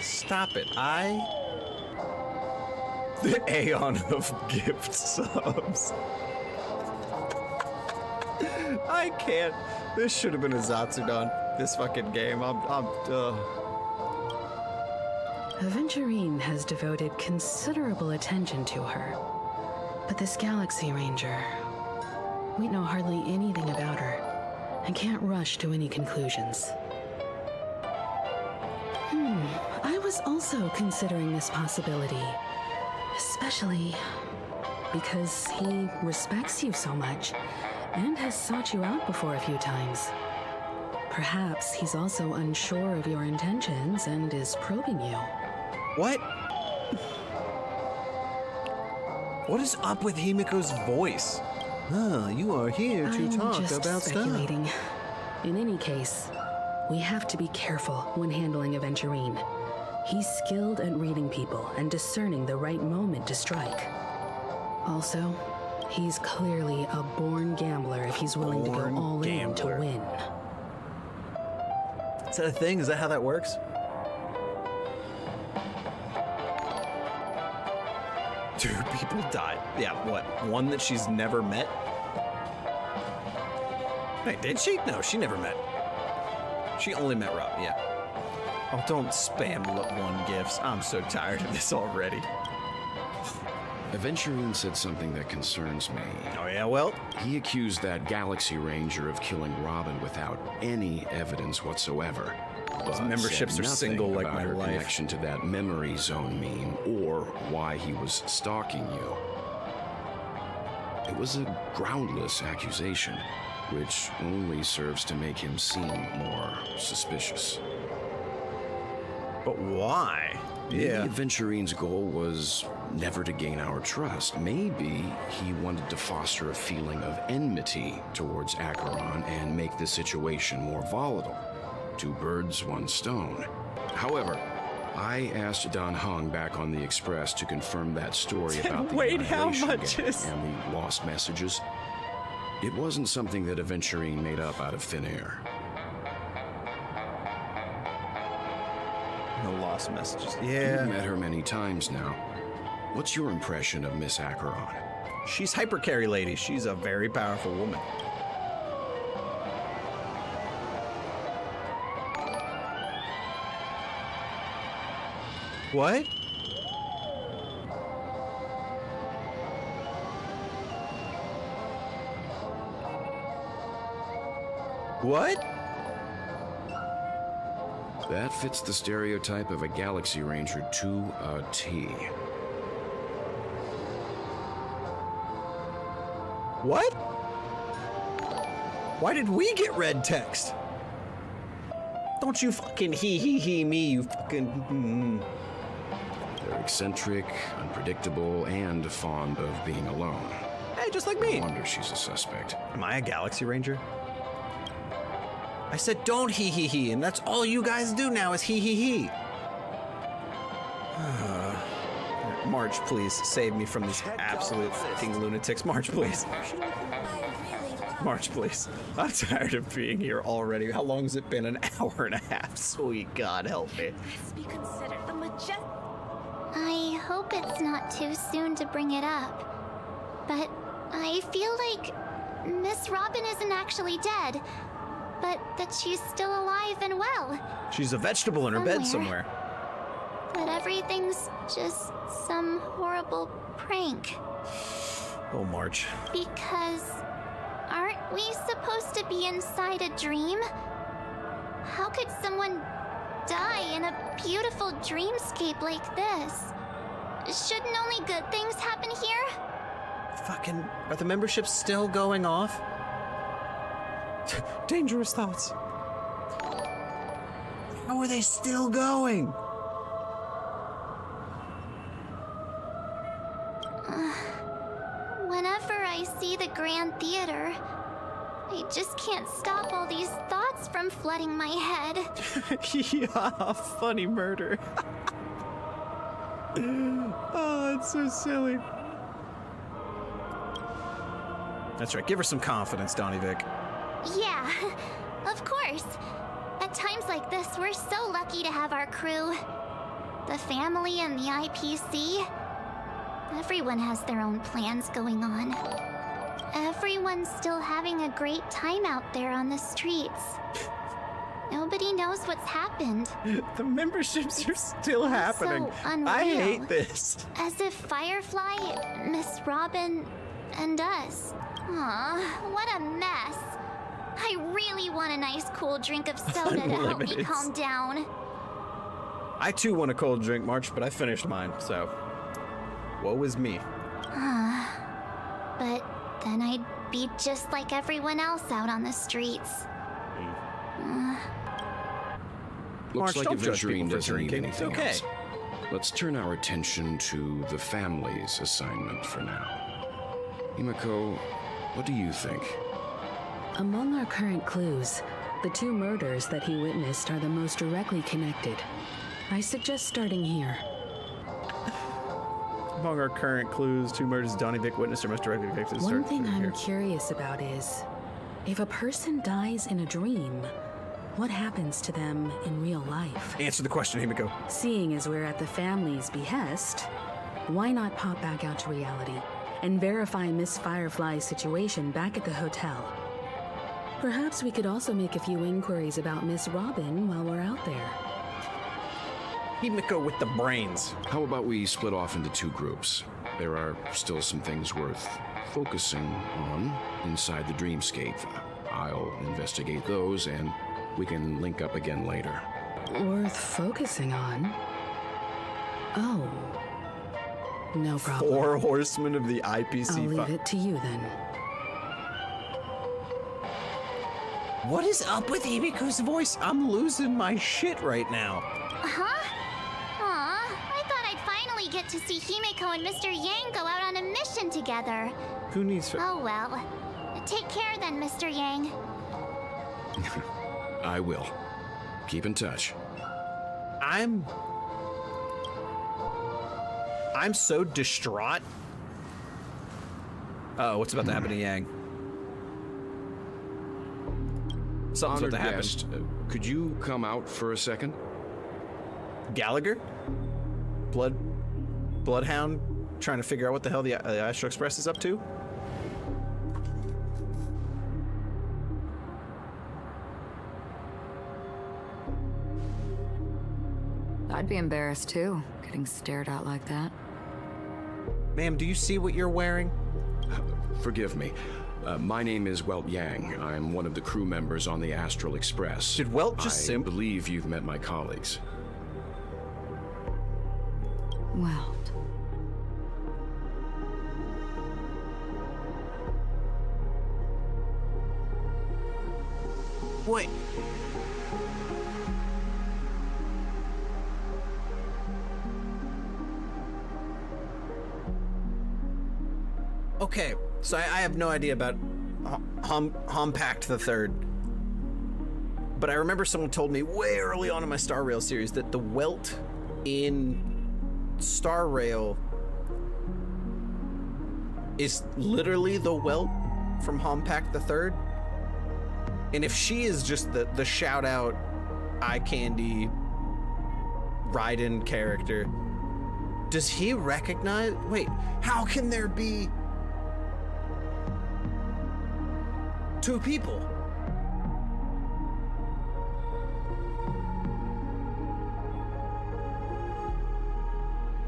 Stop it. The Aeon of gift subs. I can't. This should have been a Zatsudon, this fucking game. Aventurine has devoted considerable attention to her. But this Galaxy Ranger, we know hardly anything about her, and can't rush to any conclusions. I was also considering this possibility, especially because he respects you so much, and has sought you out before a few times. Perhaps he's also unsure of your intentions and is probing you. What? What is up with Himiko's voice? You are here to talk about speculating. stuff. In any case, we have to be careful when handling Aventurine. He's skilled at reading people and discerning the right moment to strike. Also, he's clearly a born gambler if he's willing to go all in to win. Is that a thing? Is that how that works? Two people died. Yeah, what? One that she's never met? Wait, did she? No, she never met. She only met Rob, yeah. Oh, don't spam one gifts. I'm so tired of this already. Aventurine said something that concerns me. Oh yeah, well? He accused that Galaxy Ranger of killing Robin without any evidence whatsoever. His memberships are single like my life. Connection to that memory zone meme, or why he was stalking you. It was a groundless accusation, which only serves to make him seem more suspicious. But why? Maybe Aventurine's goal was never to gain our trust. Maybe he wanted to foster a feeling of enmity towards Acheron and make the situation more volatile. Two birds, one stone. However, I asked Don Hung back on the Express to confirm that story about the Wait, how Annihilation much Gang is- and the lost messages. It wasn't something that Aventurine made up out of thin air. No lost messages. You've Yeah. met her many times now. What's your impression of Miss Acheron? She's hyper carry lady. She's a very powerful woman. What? What? That fits the stereotype of a Galaxy Ranger to a T. What? Why did we get red text? Don't you fucking he me, you fucking. They're eccentric, unpredictable, and fond of being alone. Hey, just like me. No wonder she's a suspect. Am I a Galaxy Ranger? I said don't he, and that's all you guys do now is he. March, please save me from these absolute fucking lunatics. March, please. March, please. I'm tired of being here already. How long has it been? An hour and a half. Sweet God, help me. I hope it's not too soon to bring it up, but I feel like Miss Robin isn't actually dead, but that she's still alive and well. She's a vegetable in her bed somewhere. But everything's just some horrible prank. Oh, March. Because aren't we supposed to be inside a dream? How could someone die in a beautiful dreamscape like this? Shouldn't only good things happen here? Fucking, are the memberships still going off? Dangerous thoughts. How are they still going? Whenever I see the Grand Theater, I just can't stop all these thoughts from flooding my head. Yeah, funny murder. Oh, it's so silly. That's right. Give her some confidence, Donnie Vic. Yeah, of course. At times like this, we're so lucky to have our crew. The family and the IPC. Everyone has their own plans going on. Everyone's still having a great time out there on the streets. Nobody knows what's happened. The memberships are still happening. So unreal. I hate this. As if Firefly, Miss Robin, and us. Aw, what a mess. I really want a nice cool drink of soda to help me Unlimited. calm down. I too want a cold drink, March, but I finished mine, so woe is me. But then I'd be just like everyone else out on the streets. Looks March, like don't judge Aventurine people for doesn't need drinking. It's anything okay. else. Let's turn our attention to the family's assignment for now. Himiko, what do you think? Among our current clues, the two murders that he witnessed are the most directly connected. I suggest starting here. Among our current clues, two murders Donnie Vic witnessed are most directly connected. One thing I'm curious about is, if a person dies in a dream, what happens to them in real life? Answer the question, Himiko. Seeing as we're at the family's behest, why not pop back out to reality and verify Miss Firefly's situation back at the hotel? Perhaps we could also make a few inquiries about Miss Robin while we're out there. Himiko with the brains. How about we split off into two groups? There are still some things worth focusing on inside the dreamscape. I'll investigate those, and we can link up again later. Worth focusing on? Oh. No problem. 4 horsemen of the IPC. I'll leave it to you then. What is up with Himiko's voice? I'm losing my shit right now. Huh? Aw, I thought I'd finally get to see Himiko and Mr. Yang go out on a mission together. Who needs... Oh well. Take care then, Mr. Yang. I will. Keep in touch. I'm I'm so distraught. Oh, what's about to happen to Yang? Something's Honored about to happen. guest, could you come out for a second? Gallagher? Bloodhound? Trying to figure out what the hell the Astral Express is up to? I'd be embarrassed too, getting stared at like that. Ma'am, do you see what you're wearing? Forgive me. My name is Welt Yang. I'm one of the crew members on the Astral Express. Did Welt just I believe you've met my colleagues. Welt. Wait. Okay, so I have no idea about Hompact the Third. But I remember someone told me way early on in my Star Rail series that the Welt in Star Rail is literally the Welt from Hompact the Third. And if she is just the shout out eye candy Raiden character, does he recognize? Wait, how can there be two people?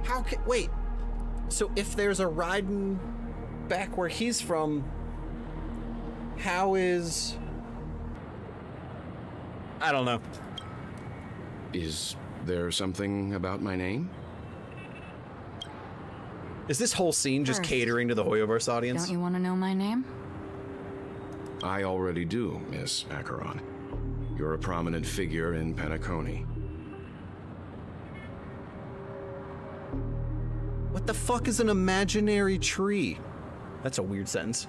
How can, wait, so if there's a Raiden back where he's from, how is, I don't know. Is there something about my name? Is this whole scene just First, catering to the Hoyoverse audience? Don't you want to know my name? I already do, Miss Acheron. You're a prominent figure in penacony. What the fuck is an imaginary tree? That's a weird sentence.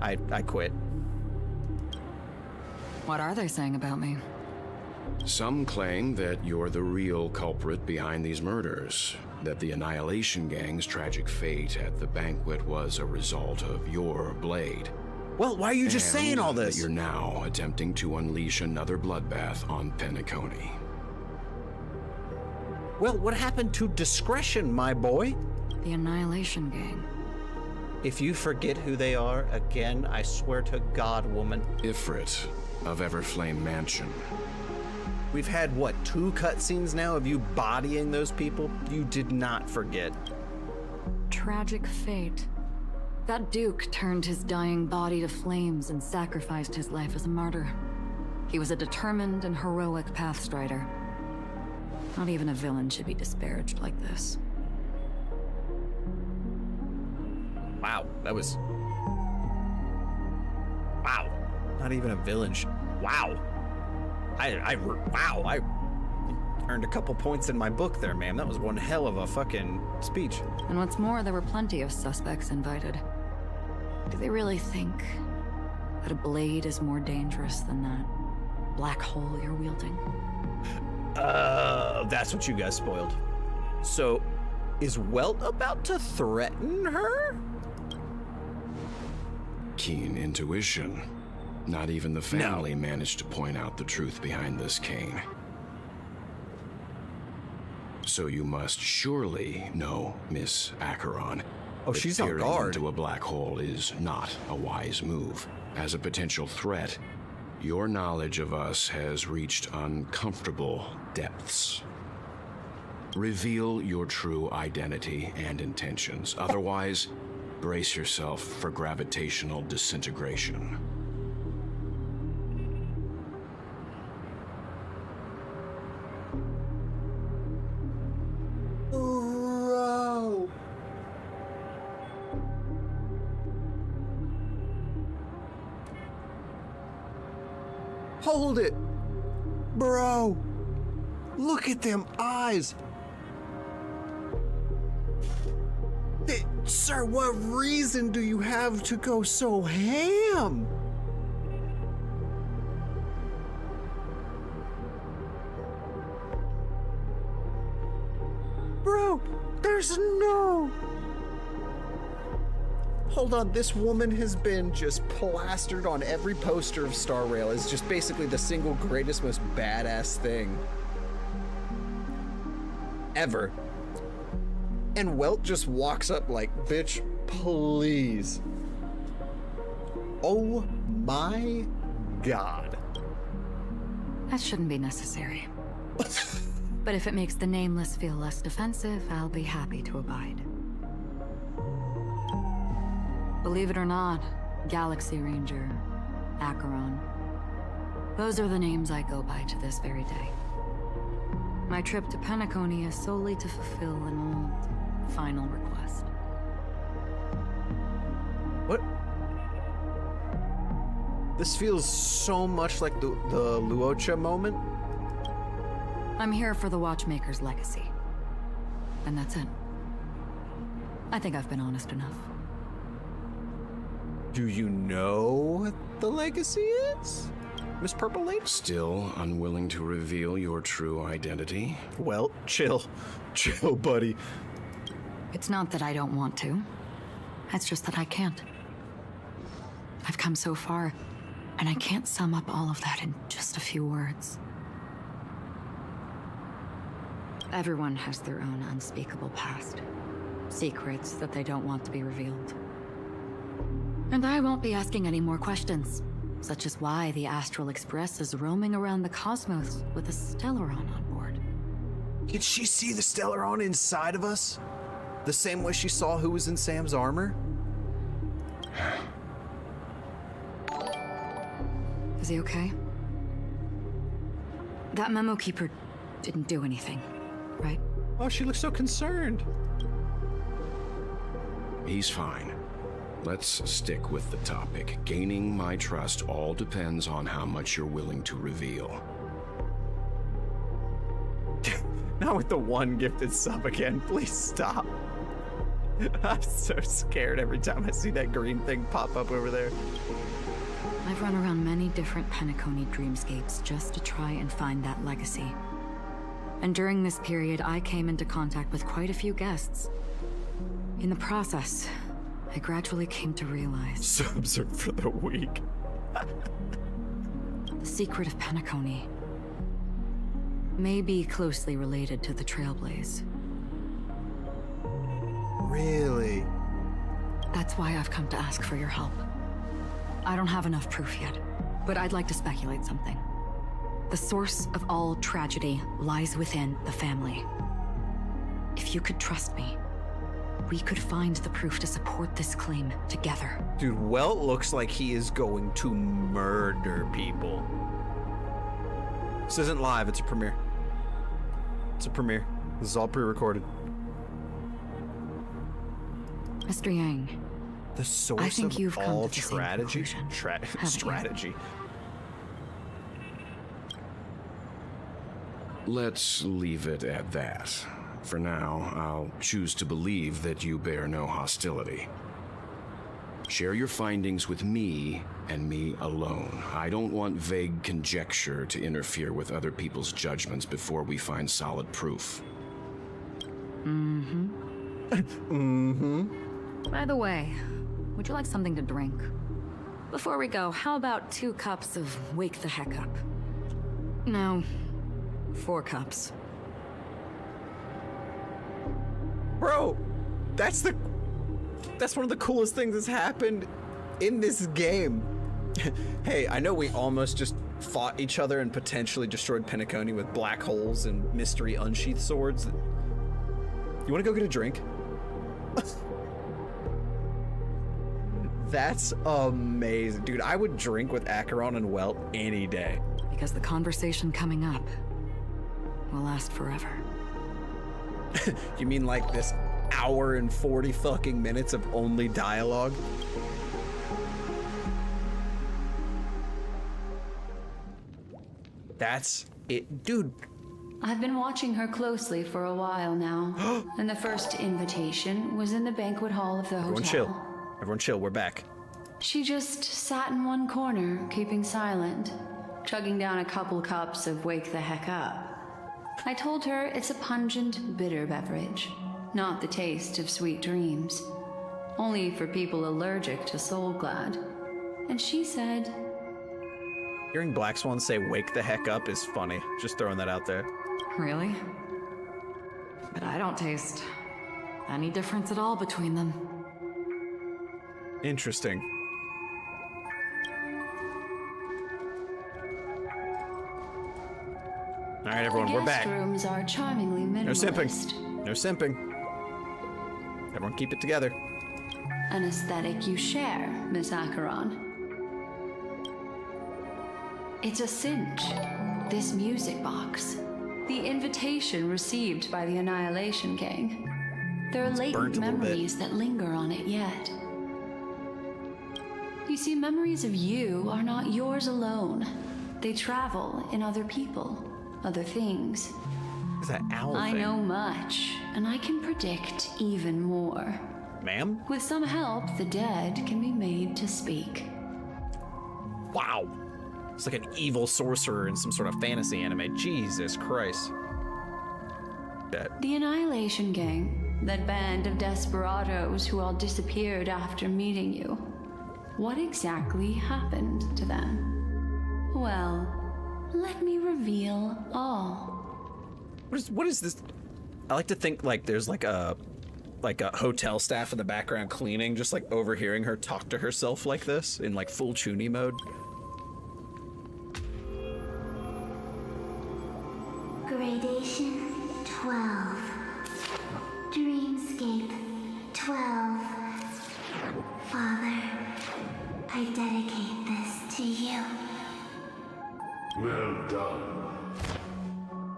I quit. What are they saying about me? Some claim that you're the real culprit behind these murders, that the Annihilation Gang's tragic fate at the banquet was a result of your blade. Well, why are you just saying all this? That you're now attempting to unleash another bloodbath on penacony. Well, what happened to discretion, my boy? The Annihilation Gang. If you forget who they are again, I swear to God, woman. Ifrit of Everflame Mansion. We've had, what, 2 cutscenes now of you bodying those people? You did not forget. Tragic fate. That Duke turned his dying body to flames and sacrificed his life as a martyr. He was a determined and heroic pathstrider. Not even a villain should be disparaged like this. Wow, that was... Wow. Not even a villain. Wow. I earned a couple points in my book there, ma'am. That was one hell of a fucking speech. And what's more, there were plenty of suspects invited. Do they really think that a blade is more dangerous than that black hole you're wielding? That's what you guys spoiled. So, is Welt about to threaten her? Keen intuition. Not even the family managed to point out the truth behind this cane. So you must surely know, Miss Acheron. Oh, she's on guard. Into a black hole is not a wise move. As a potential threat, your knowledge of us has reached uncomfortable depths. Reveal your true identity and intentions. Otherwise, brace yourself for gravitational disintegration. Bro. Hold it. Bro. Look at them eyes. Sir, what reason do you have to go so ham? Bro, there's no... Hold on, this woman has been just plastered on every poster of Star Rail as just basically the single greatest, most badass thing ever. And Welt just walks up like, bitch, please. Oh my god. That shouldn't be necessary. But if it makes the nameless feel less defensive, I'll be happy to abide. Believe it or not, Galaxy Ranger, Acheron. Those are the names I go by to this very day. My trip to Penacony is solely to fulfill an old, final request. What? This feels so much like the Luocha moment. I'm here for the Watchmaker's legacy. And that's it. I think I've been honest enough. Do you know what the legacy is, Miss Purple Lady? Still unwilling to reveal your true identity? Well, chill. Chill, buddy. It's not that I don't want to. It's just that I can't. I've come so far, and I can't sum up all of that in just a few words. Everyone has their own unspeakable past. Secrets that they don't want to be revealed. And I won't be asking any more questions, such as why the Astral Express is roaming around the cosmos with a Stellaron on board. Did she see the Stellaron inside of us? The same way she saw who was in Sam's armor? Is he okay? That memo keeper didn't do anything, right? Oh, she looks so concerned. He's fine. Let's stick with the topic. Gaining my trust all depends on how much you're willing to reveal. Not with the one gifted sub again. Please stop. I'm so scared every time I see that green thing pop up over there. I've run around many different penacony dreamscapes just to try and find that legacy. And during this period, I came into contact with quite a few guests. In the process, I gradually came to realize... Subs are for the weak. The secret of penacony may be closely related to the Trailblaze. Really? That's why I've come to ask for your help. I don't have enough proof yet, but I'd like to speculate something. The source of all tragedy lies within the family. If you could trust me, we could find the proof to support this claim together. Dude, Welt looks like he is going to murder people. This isn't live, it's a premiere. It's a premiere. This is all pre-recorded. Mr. Yang, the source I think of you've come all to the same strategy? conclusion, Strategy. Let's leave it at that. For now, I'll choose to believe that you bear no hostility. Share your findings with me and me alone. I don't want vague conjecture to interfere with other people's judgments before we find solid proof. Mm-hmm. Mm-hmm. By the way, would you like something to drink? Before we go, how about 2 cups of Wake the Heck Up? No, 4 cups. Bro, that's one of the coolest things that's happened in this game. Hey, I know we almost just fought each other and potentially destroyed Penacony with black holes and mystery unsheathed swords. You want to go get a drink? That's amazing. Dude, I would drink with Acheron and Welt any day. Because the conversation coming up will last forever. You mean like this hour and 40 fucking minutes of only dialogue? That's it. Dude. I've been watching her closely for a while now. And the first invitation was in the banquet hall of the hotel. Everyone chill. Everyone chill. We're back. She just sat in one corner, keeping silent, chugging down a couple cups of Wake the Heck Up. I told her it's a pungent, bitter beverage, not the taste of sweet dreams. Only for people allergic to Soul Glad. And she said... Hearing Blackswan say wake the heck up is funny. Just throwing that out there. Really? But I don't taste any difference at all between them. Interesting. All right, everyone, we're back. Guest rooms are charmingly No minimalist. simping. No simping. Everyone keep it together. An aesthetic you share, Miss Acheron. It's a cinch. This music box. The invitation received by the Annihilation Gang. There are latent memories that linger on it yet. You see, memories of you are not yours alone. They travel in other people, other things. What's that owl I thing? know much, and I can predict even more. Ma'am? With some help, the dead can be made to speak. Wow. It's like an evil sorcerer in some sort of fantasy anime. Jesus Christ. Bet. The Annihilation Gang, that band of desperados who all disappeared after meeting you. What exactly happened to them? Well, let me reveal all. What is this? I like to think like there's like a hotel staff in the background cleaning, just like overhearing her talk to herself like this in like full Chuny mode. Gradation 12. Dreamscape 12. Father, I dedicate this to you. Well done,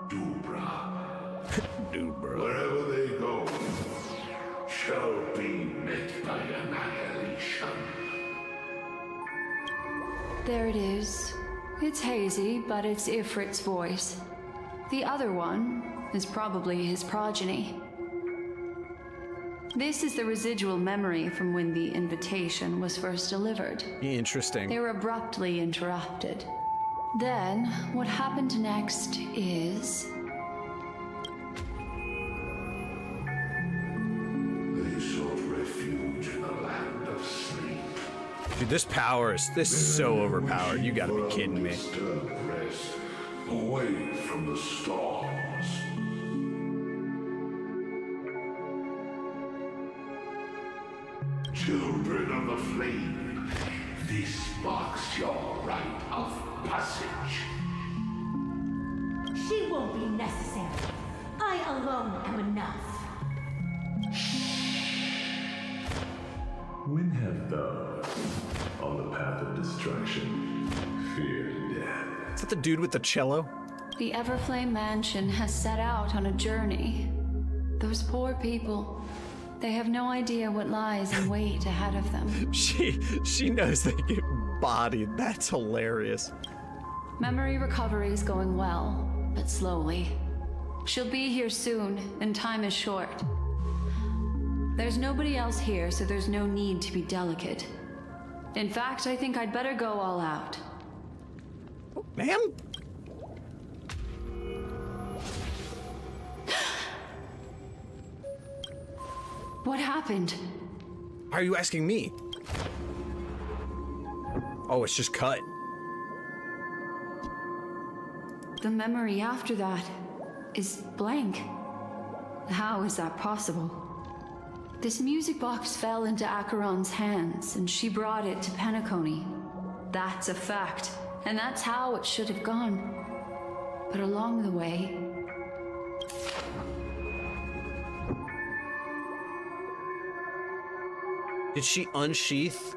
Dubra. Dubra. Wherever they go, shall be met by annihilation. There it is. It's hazy, but it's Ifrit's voice. The other one is probably his progeny. This is the residual memory from when the invitation was first delivered. Interesting. They were abruptly interrupted. Then, what happened next is... They sought refuge in the land of sleep. Dude, this is so overpowered. You gotta be kidding me. Disturbed rest, away from the storms. Children of the flame, this marks your rite of passage. She won't be necessary. I alone am enough. When have thou, on the path of destruction, feared death? Is that the dude with the cello? The Everflame Mansion has set out on a journey. Those poor people, they have no idea what lies in wait ahead of them. She knows they get bodied. That's hilarious. Memory recovery is going well, but slowly. She'll be here soon, and time is short. There's nobody else here, so there's no need to be delicate. In fact, I think I'd better go all out. Ma'am? What happened? Why are you asking me? Oh, it's just cut. The memory after that is blank. How is that possible? This music box fell into Acheron's hands, and she brought it to Penacony. That's a fact, and that's how it should have gone. But along the way... Did she unsheath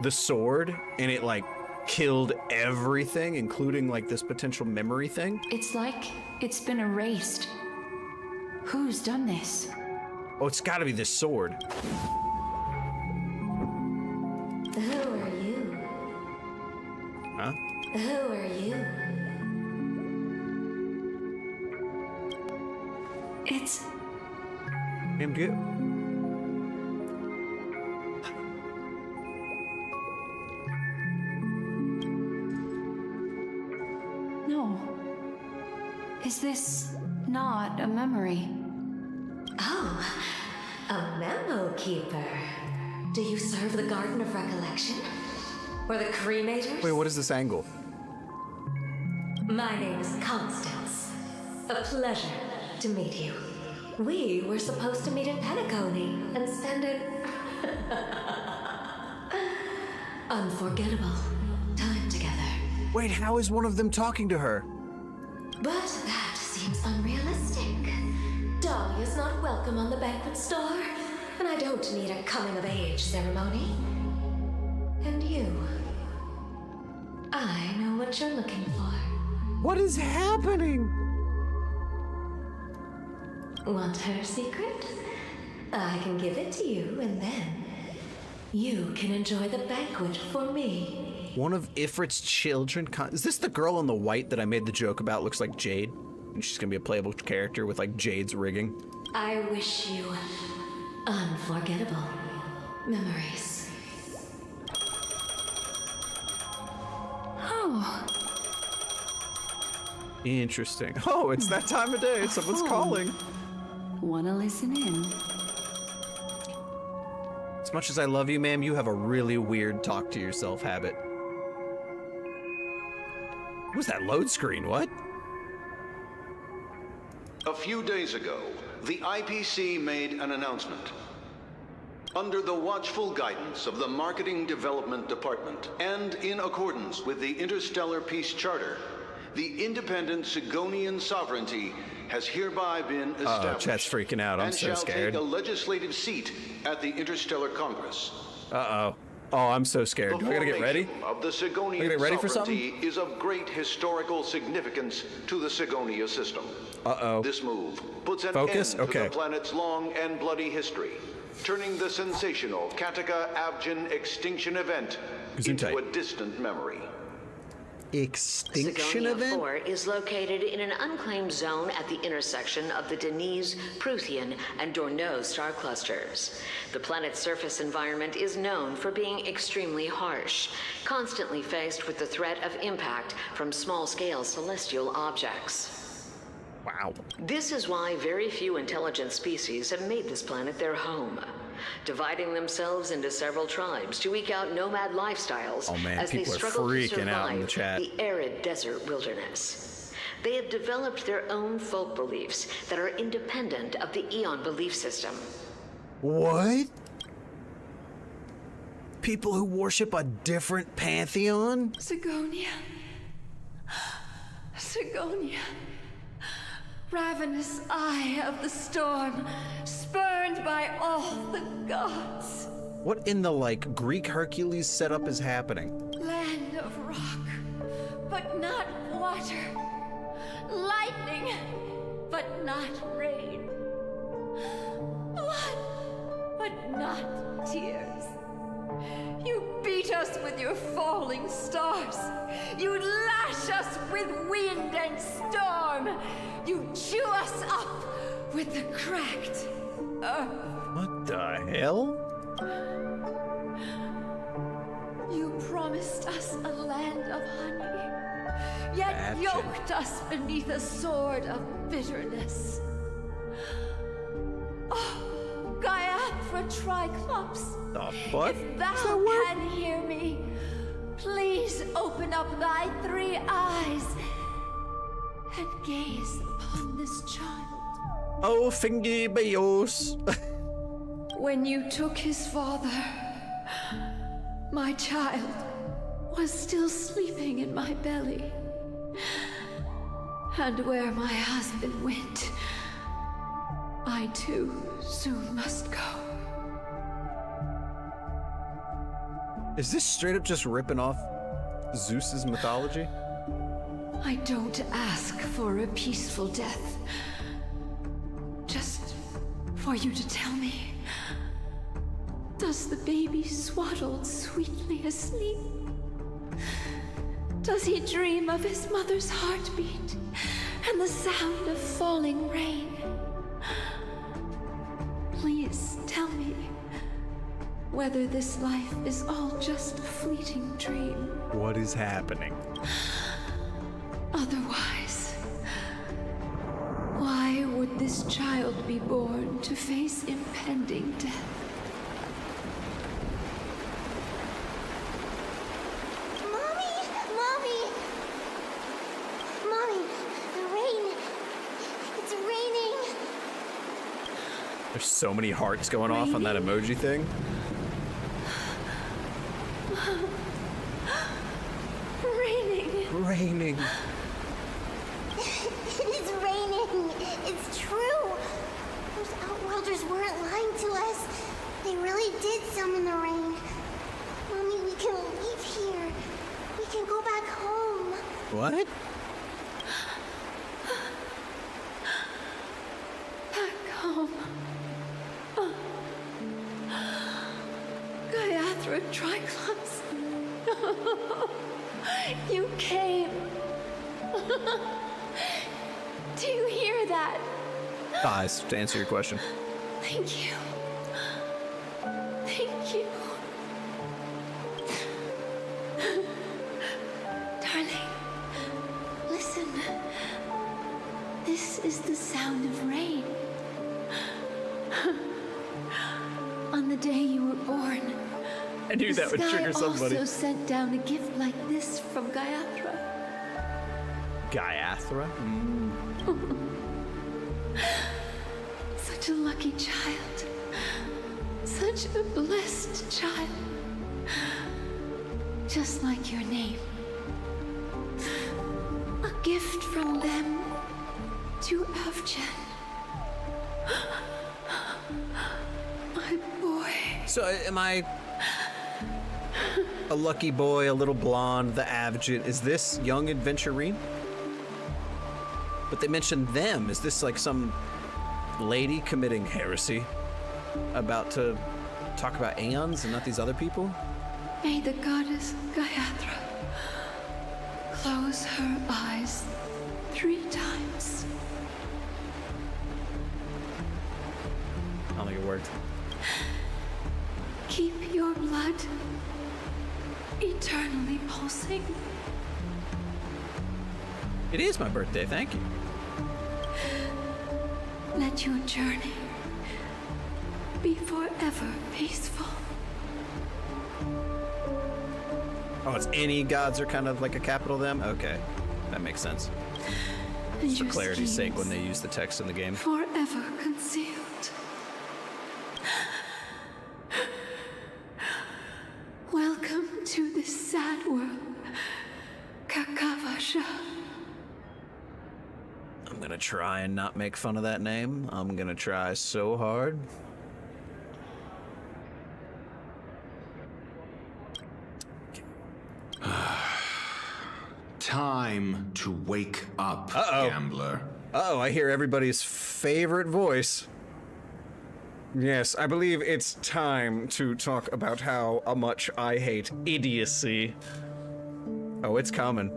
the sword and it like killed everything, including like this potential memory thing? It's like it's been erased. Who's done this? Oh, it's gotta be this sword. Who are you? Huh? Who are you? It's... Damn good. No. Is this... this not a memory? Oh, a memo keeper. Do you serve the Garden of Recollection? Or the Cremators? Wait, what is this angle? My name is Constance. A pleasure to meet you. We were supposed to meet in Penacony and spend an unforgettable time together. Wait, how is one of them talking to her? But that seems unrealistic. Dolly is not welcome on the banquet star, and I don't need a coming-of-age ceremony. And you, I know what you're looking for. What is happening? Want her secret? I can give it to you, and then you can enjoy the banquet for me. One of Ifrit's children? Is this the girl in the white that I made the joke about looks like Jade? And she's gonna be a playable character with like Jade's rigging. I wish you unforgettable memories. Oh. Interesting. Oh, it's that time of day. Someone's calling. Wanna listen in? As much as I love you, ma'am, you have a really weird talk to yourself habit. What was that load screen? What? A few days ago, the IPC made an announcement. Under the watchful guidance of the Marketing Development Department, and in accordance with the Interstellar Peace Charter, the independent Sigonian sovereignty has hereby been established. Uh-oh, chat's freaking out. I'm so scared. And shall take a legislative seat at the Interstellar Congress. Uh-oh. Oh, I'm so scared. Do I gotta get ready? Of the Sigonian get ready for sovereignty something? is of great historical significance to the Sigonia system. Uh-oh. This move puts an Focus? end to Okay. the planet's long and bloody history, turning the sensational Kataka-Abjin extinction event into a distant memory. Extinction Sigonia event? 4 is located in an unclaimed zone at the intersection of the Denise, Prothean, and Dorneau star clusters. The planet's surface environment is known for being extremely harsh, constantly faced with the threat of impact from small-scale celestial objects. Wow. This is why very few intelligent species have made this planet their home, dividing themselves into several tribes to eke out nomad lifestyles as they struggle to survive the arid desert wilderness. They have developed their own folk beliefs that are independent of the Eon belief system. What? People who worship a different pantheon? Sigonia. Sigonia. Ravenous eye of the storm, spurned by all the gods. What in the, like, Greek Hercules setup is happening? Land of rock, but not water. Lightning, but not rain. Blood, but not tears. You beat us with your falling stars. You lash us with wind and storm. You chew us up with the cracked earth. What the hell? You promised us a land of honey, yet yoked us beneath a sword of bitterness. Oh, Gaiathra Triclops, the fuck? if thou can hear me, please open up thy three eyes and gaze upon this child. Oh, fingy bios. When you took his father, my child was still sleeping in my belly. And where my husband went, I too soon must go. Is this straight up just ripping off Zeus's mythology? I don't ask for a peaceful death. Just for you to tell me, does the baby swaddled sweetly asleep? Does he dream of his mother's heartbeat and the sound of falling rain? Please tell me whether this life is all just a fleeting dream. What is happening? Otherwise, child be born to face impending death. Mommy, the rain. It's raining. There's so many hearts going off on that emoji thing. Raining. It's raining. It's true. Those outworlders weren't lying to us. They really did summon the rain. Mommy, we can leave here. We can go back home. What? Back home. Gaiathra Triclops. You came. Do you hear that? Guys, to answer your question. Thank you. Thank you. Darling, listen. This is the sound of rain. On the day you were born, I knew that would trigger somebody. The sky also sent down a gift like this from Gaiathra. Gaiathra? Such a lucky child. Such a blessed child. Just like your name. A gift from them to Avgen. My boy. So am I a lucky boy, a little blonde, the Avgen? Is this young Aventurine? But they mentioned them. Is this like some lady committing heresy? About to talk about Aeons and not these other people? May the goddess Gaiathra close her eyes 3 times. I don't think it worked. Keep your blood eternally pulsing. It is my birthday, thank you. Let your journey be forever peaceful. Oh, it's any gods are kind of like a capital them? Okay, that makes sense. And Just for your clarity's sake when schemes they use the text in the game. forever concealed. Welcome to this sad world, Kakavasha. I'm gonna try and not make fun of that name. I'm gonna try so hard. Time to wake up, gambler. Uh-oh, I hear everybody's favorite voice. Yes, I believe it's time to talk about how much I hate idiocy. Oh, it's coming.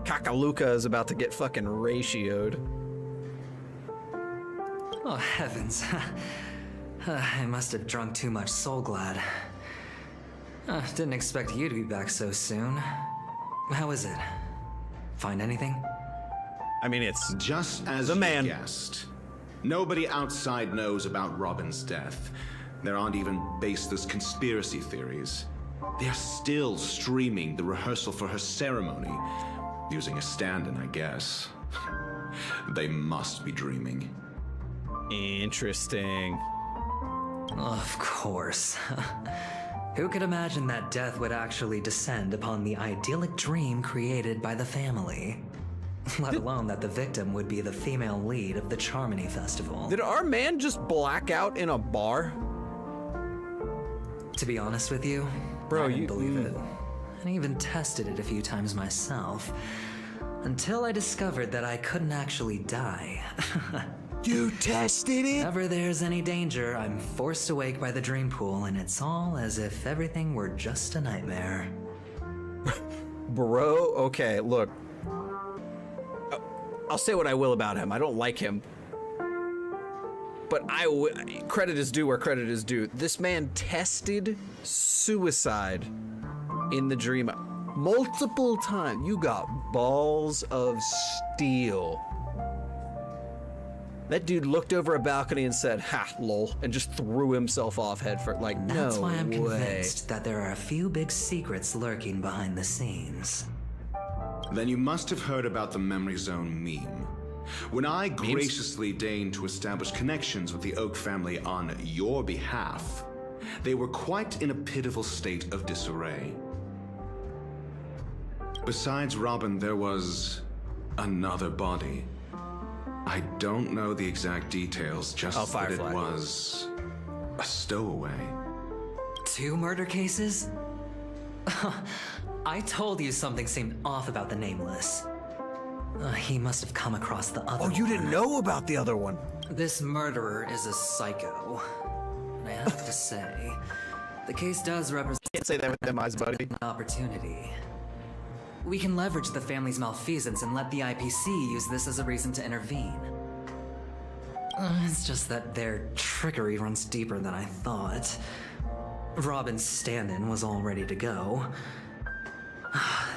Kakaluka is about to get fucking ratioed. Oh, heavens. I must have drunk too much Soul Glad. Didn't expect you to be back so soon. How is it? Find anything? I mean, it's just as the man. You guessed. Nobody outside knows about Robin's death. There aren't even baseless conspiracy theories. They're still streaming the rehearsal for her ceremony, using a stand-in, I guess. They must be dreaming. Interesting. Of course. Who could imagine that death would actually descend upon the idyllic dream created by the family? Let alone that the victim would be the female lead of the Charmony Festival. Did our man just black out in a bar? To be honest with you, bro, I didn't believe it. And even tested it a few times myself. Until I discovered that I couldn't actually die. You tested it? Whenever there's any danger, I'm forced awake by the dream pool, and it's all as if everything were just a nightmare. Bro, okay, look. I'll say what I will about him. I don't like him. But credit is due where credit is due. This man tested suicide in the dream multiple times. You got balls of steel. That dude looked over a balcony and said, "Ha, lol," and just threw himself off head for like, no way. That's why I'm convinced that there are a few big secrets lurking behind the scenes. Then you must have heard about the Memory Zone meme. When I graciously deigned to establish connections with the Oak family on your behalf, they were quite in a pitiful state of disarray. Besides Robin, there was another body. I don't know the exact details, just that it was a stowaway. 2 murder cases? I told you something seemed off about the Nameless. He must have come across the other one. Oh, you didn't know about the other one? This murderer is a psycho. I have to say, the case does represent Can't say that with them eyes, buddy. an opportunity. We can leverage the family's malfeasance and let the IPC use this as a reason to intervene. It's just that their trickery runs deeper than I thought. Robin's stand-in was all ready to go.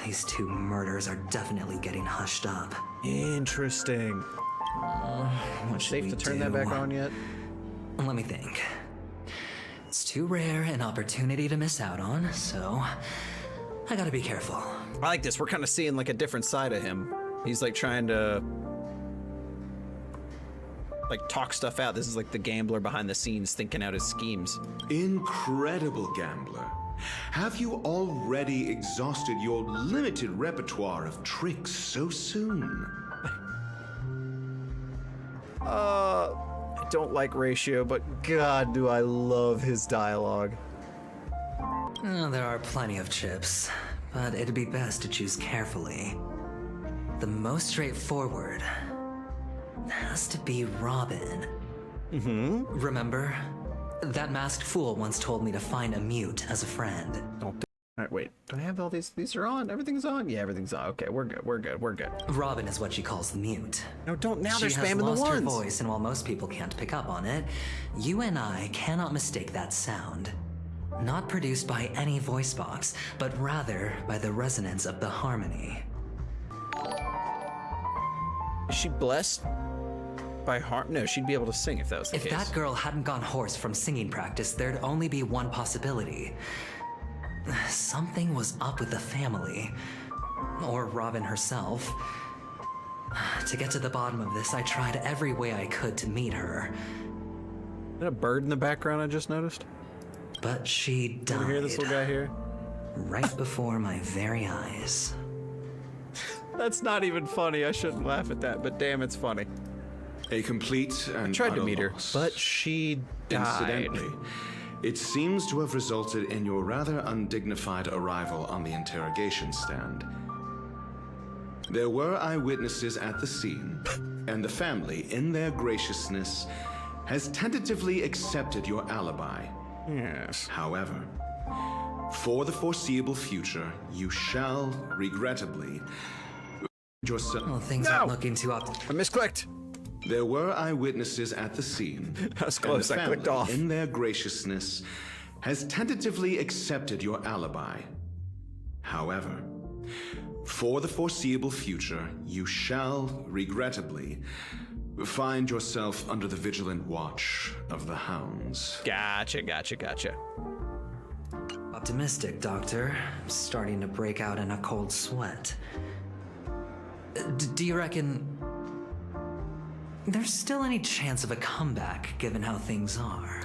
These 2 murders are definitely getting hushed up. Interesting. What should Safe we to turn do? that back on yet? Let me think. It's too rare an opportunity to miss out on, so I gotta be careful. I like this. We're kind of seeing like a different side of him. He's like trying to like talk stuff out. This is like the gambler behind the scenes thinking out his schemes. Incredible gambler. Have you already exhausted your limited repertoire of tricks so soon? I don't like Ratio, but God, do I love his dialogue. There are plenty of chips, but it'd be best to choose carefully. The most straightforward has to be Robin. Remember? That masked fool once told me to find a mute as a friend. Don't do Alright, wait. Do I have all these? These are on? Everything's on? Yeah, everything's on. Okay, we're good, we're good, we're good. Robin is what she calls the mute. No, don't. Now they're She spamming has the lost her ones. voice, and while most people can't pick up on it, you and I cannot mistake that sound. Not produced by any voice box, but rather by the resonance of the harmony. Is she blessed by harm? No, she'd be able to sing if that was the If case. that girl hadn't gone hoarse from singing practice, there'd only be one possibility. Something was up with the family. Or Robin herself. To get to the bottom of this, I tried every way I could to meet her. Is that a bird in the background I just noticed? But she died. You hear this little guy here? Right before my very eyes. That's not even funny. I shouldn't laugh at that, but damn, it's funny. A complete and I tried to utter meet her, loss. but she died. Incidentally, it seems to have resulted in your rather undignified arrival on the interrogation stand. There were eyewitnesses at the scene, and the family, in their graciousness, has tentatively accepted your alibi. Yes. However, for the foreseeable future, you shall, regrettably, yourself. Well, things aren't looking too up. I misclicked. There were eyewitnesses at the scene. That was close. And the I clicked family, off. in their graciousness, has tentatively accepted your alibi. However, for the foreseeable future, you shall, regrettably, find yourself under the vigilant watch of the hounds. Gotcha, gotcha, gotcha. Optimistic, Doctor. I'm starting to break out in a cold sweat. Do you reckon there's still any chance of a comeback, given how things are?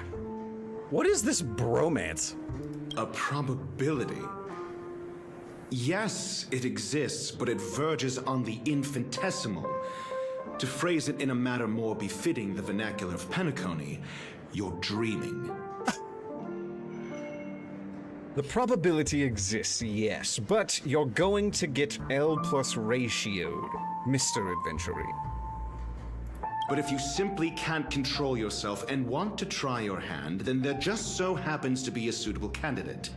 What is this bromance? A probability. Yes, it exists, but it verges on the infinitesimal. To phrase it in a manner more befitting the vernacular of penacony, you're dreaming. The probability exists, yes, but you're going to get L plus ratioed, Mr. Aventurine. But if you simply can't control yourself and want to try your hand, then there just so happens to be a suitable candidate.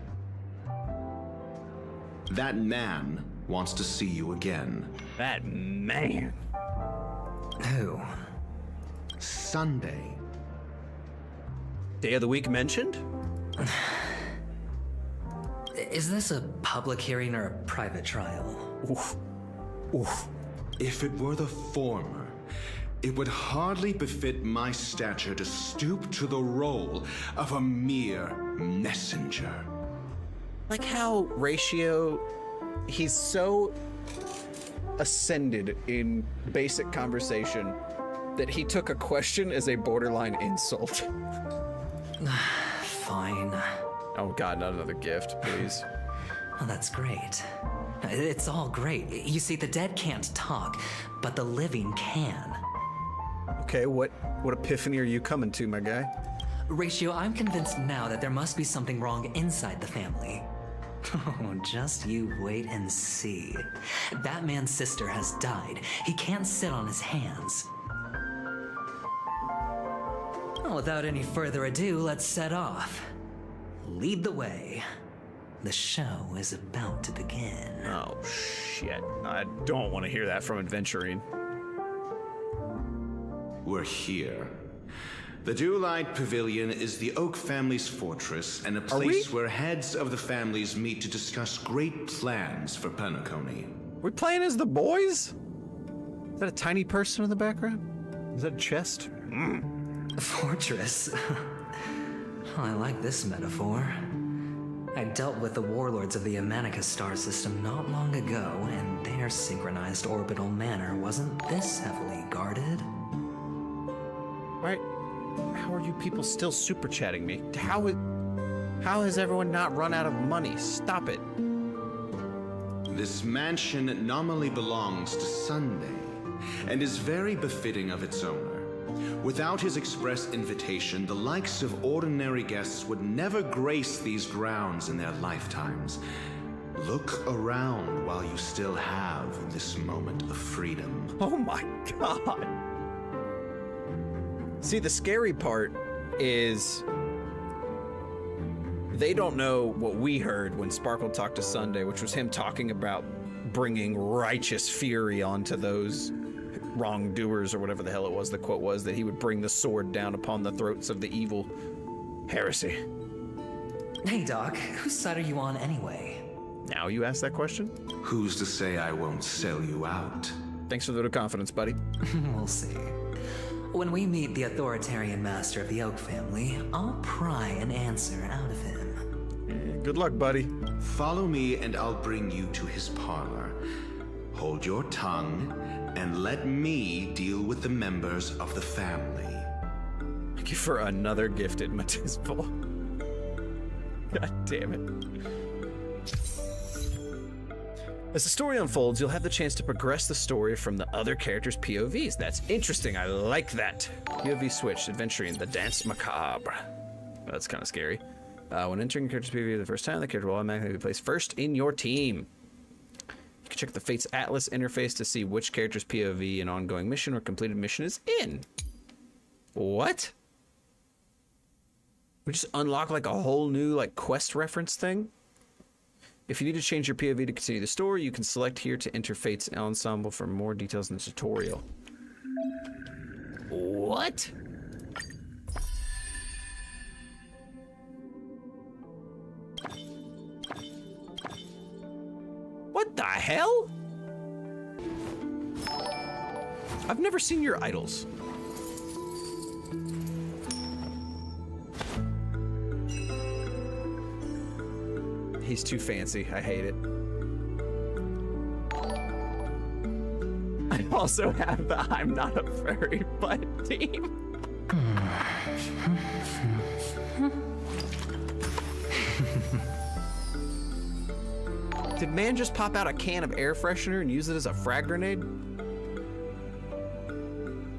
That man wants to see you again. That man? Who? Sunday. Day of the week mentioned? Is this a public hearing or a private trial? Oof. Oof. If it were the former, it would hardly befit my stature to stoop to the role of a mere messenger. Like how Ratio, he's so ascended in basic conversation that he took a question as a borderline insult. Fine. Oh god, not another gift, please. Oh, that's great. It's all great. You see, the dead can't talk, but the living can. Okay, what epiphany are you coming to, my guy? Ratio, I'm convinced now that there must be something wrong inside the family. Oh, just you wait and see. Batman's sister has died. He can't sit on his hands. Well, without any further ado, let's set off. Lead the way. The show is about to begin. Oh, shit. I don't want to hear that from Aventurine. We're here. The Dewlight Pavilion is the Oak family's fortress and a place where heads of the families meet to discuss great plans for penacony. We playing as the boys? Is that a tiny person in the background? Is that a chest? Fortress? Oh, I like this metaphor. I dealt with the warlords of the Amanicus star system not long ago, and their synchronized orbital manor wasn't this heavily guarded. Right. How are you people still super chatting me? How has everyone not run out of money? Stop it. This mansion nominally belongs to Sunday, and is very befitting of its owner. Without his express invitation, the likes of ordinary guests would never grace these grounds in their lifetimes. Look around while you still have this moment of freedom. Oh my god. See, the scary part is they don't know what we heard when Sparkle talked to Sunday, which was him talking about bringing righteous fury onto those wrongdoers, or whatever the hell it was. The quote was that he would bring the sword down upon the throats of the evil. Heresy. Hey, Doc, whose side are you on anyway? Now you ask that question? Who's to say I won't sell you out? Thanks for the vote of confidence, buddy. We'll see. When we meet the authoritarian master of the Oak family, I'll pry an answer out of him. Good luck, buddy. Follow me and I'll bring you to his parlor. Hold your tongue and let me deal with the members of the family. Thank you for another gifted Matisbal. God damn it. As the story unfolds, you'll have the chance to progress the story from the other characters' POVs. That's interesting. I like that. POV switch, Aventurine, the Dance Macabre. That's kind of scary. When entering a character's POV the first time, the character will automatically be placed first in your team. You can check the Fates Atlas interface to see which character's POV an ongoing mission or completed mission is in. What? We just unlock like a whole new like quest reference thing? If you need to change your POV to continue the story, you can select here to enter Fates Ensemble for more details in the tutorial. What? What the hell? I've never seen your idols. He's too fancy. I hate it. I also have the I'm not a furry butt team. Did man just pop out a can of air freshener and use it as a frag grenade?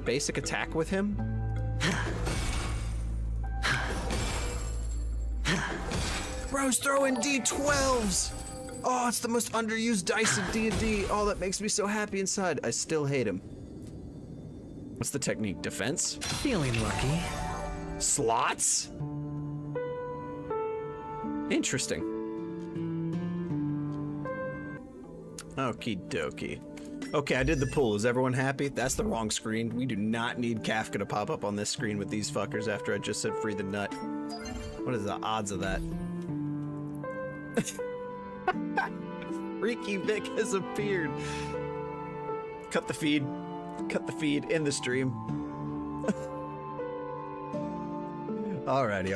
Basic attack with him? Bro's throwing D12s! Oh, it's the most underused dice in D&D. Oh, that makes me so happy inside. I still hate him. What's the technique? Defense? Feeling lucky. Slots? Interesting. Okie dokie. Okay, I did the pool. Is everyone happy? That's the wrong screen. We do not need Kafka to pop up on this screen with these fuckers after I just said free the nut. What is the odds of that? Freaky Vic has appeared. Cut the feed. Cut the feed in the stream. Alrighty.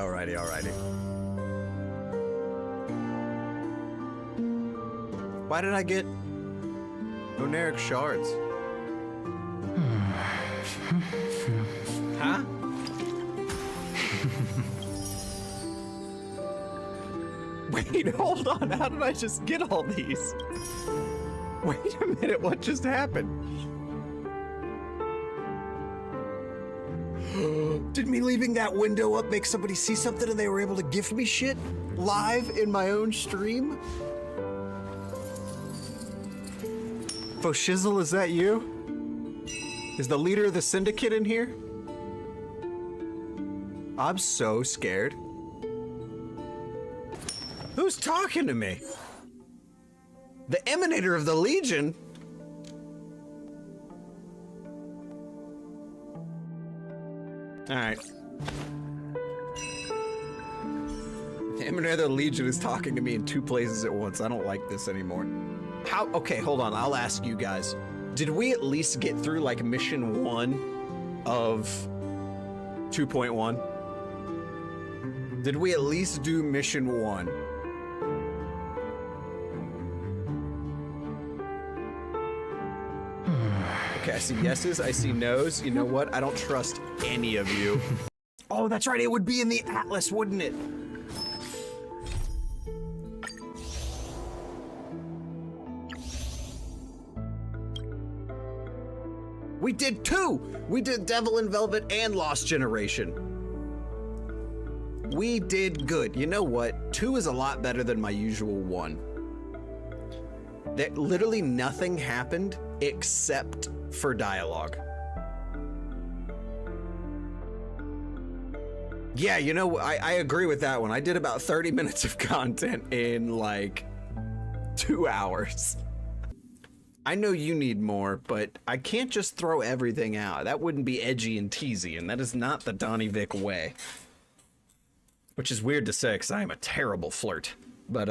Why did I get Oneric shards? Huh? Wait, hold on. How did I just get all these? Wait a minute, what just happened? Did me leaving that window up make somebody see something and they were able to gift me shit live in my own stream? Foshizzle, is that you? Is the leader of the syndicate in here? I'm so scared. Who's talking to me? The Emanator of the Legion? Alright. The Emanator of the Legion is talking to me in 2 places at once. I don't like this anymore. How? Okay, hold on. I'll ask you guys. Did we at least get through like mission 1 of 2.1? Did we at least do mission 1? Okay, I see yeses, I see nos. You know what? I don't trust any of you. Oh, that's right. It would be in the Atlas, wouldn't it? We did 2! We did Devil in Velvet and Lost Generation. We did good. You know what? 2 is a lot better than my usual 1. That literally nothing happened except for dialogue. Yeah, you know, I agree with that one. I did about 30 minutes of content in like 2 hours. I know you need more, but I can't just throw everything out. That wouldn't be edgy and teasy, and that is not the Donnie Vic way. Which is weird to say, because I am a terrible flirt. But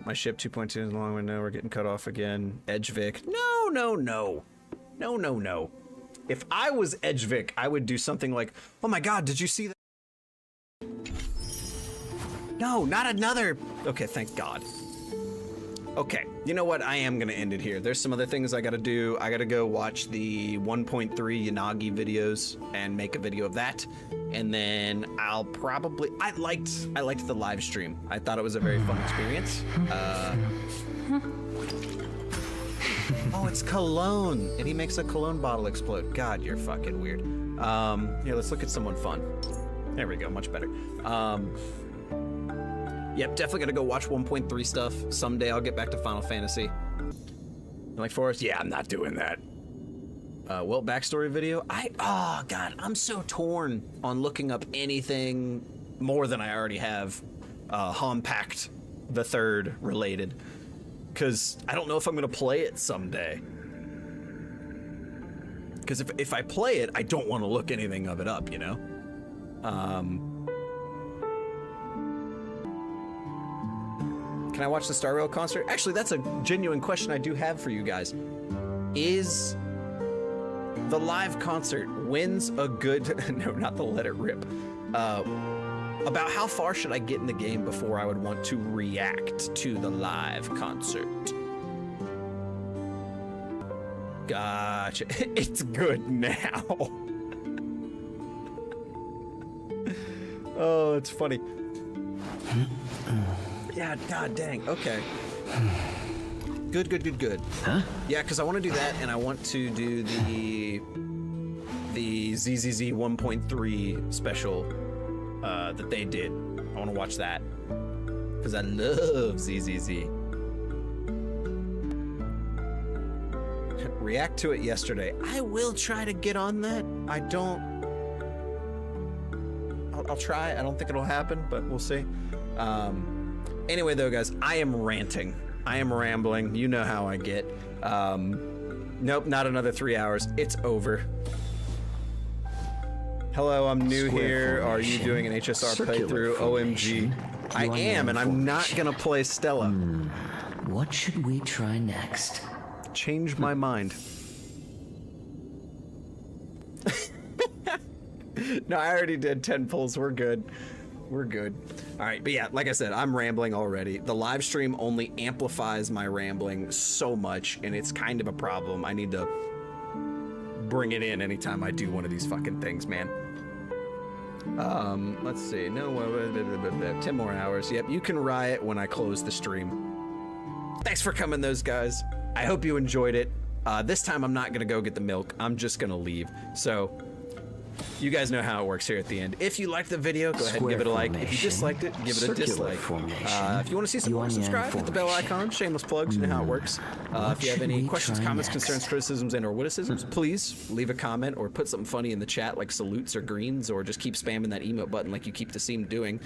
my ship 2.2 is a long window. We're getting cut off again. Edge Vic. No. If I was Edge Vic, I would do something like, oh my god, did you see that? No, not another. Okay, thank God. Okay, you know what? I am gonna end it here. There's some other things I gotta do. I gotta go watch the 1.3 Yanagi videos and make a video of that. And then I'll probably, I liked the live stream. I thought it was a very fun experience. Oh, it's cologne. And he makes a cologne bottle explode. God, you're fucking weird. Here, let's look at someone fun. There we go, much better. Yep, definitely gonna go watch 1.3 stuff. Someday I'll get back to Final Fantasy. Like Forrest, yeah, I'm not doing that. Welt backstory video. Oh god, I'm so torn on looking up anything more than I already have. Hompact the Third related, because I don't know if I'm gonna play it someday. Because if I play it, I don't want to look anything of it up, you know. Can I watch the Star Rail concert? Actually, that's a genuine question I do have for you guys. Is the live concert wins a good... No, not the Let It Rip. About how far should I get in the game before I would want to react to the live concert? Gotcha. It's good now. Oh, it's funny. Yeah, god dang. Okay. Good. Huh? Yeah, because I want to do that, and I want to do the ZZZ 1.3 special that they did. I want to watch that because I love ZZZ. React to it yesterday. I will try to get on that. I'll try. I don't think it'll happen, but we'll see. Anyway, though, guys, I am ranting. I am rambling. You know how I get. Nope, not another 3 hours. It's over. Hello, I'm new here. Are you doing an HSR playthrough? OMG. I am, and I'm not gonna play Stella. What should we try next? Change my mind. No, I already did 10 pulls. We're good. We're good. All right, but yeah, like I said, I'm rambling already. The live stream only amplifies my rambling so much, and it's kind of a problem. I need to bring it in anytime I do one of these fucking things, man. Let's see. No, 10 more hours. Yep, you can riot when I close the stream. Thanks for coming, those guys. I hope you enjoyed it. This time I'm not gonna go get the milk. I'm just gonna leave. So you guys know how it works here at the end. If you liked the video, go ahead and give it a like. If you disliked it, give it a dislike. If you want to see some more, subscribe, hit the bell icon. Shameless plugs, you know how it works. If you have any questions, comments, concerns, criticisms, and or witticisms, please leave a comment or put something funny in the chat like salutes or greens, or just keep spamming that emote button like you keep the scene doing.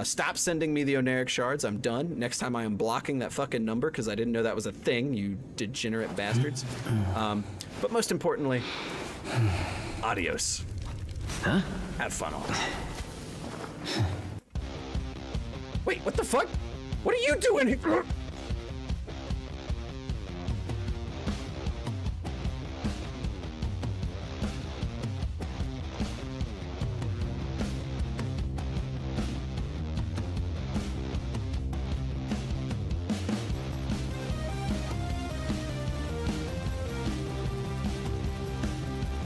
Stop sending me the Oneric shards. I'm done. Next time I am blocking that fucking number because I didn't know that was a thing, you degenerate bastards. But most importantly, adios. Huh? Have fun all. Wait, what the fuck? What are you doing here?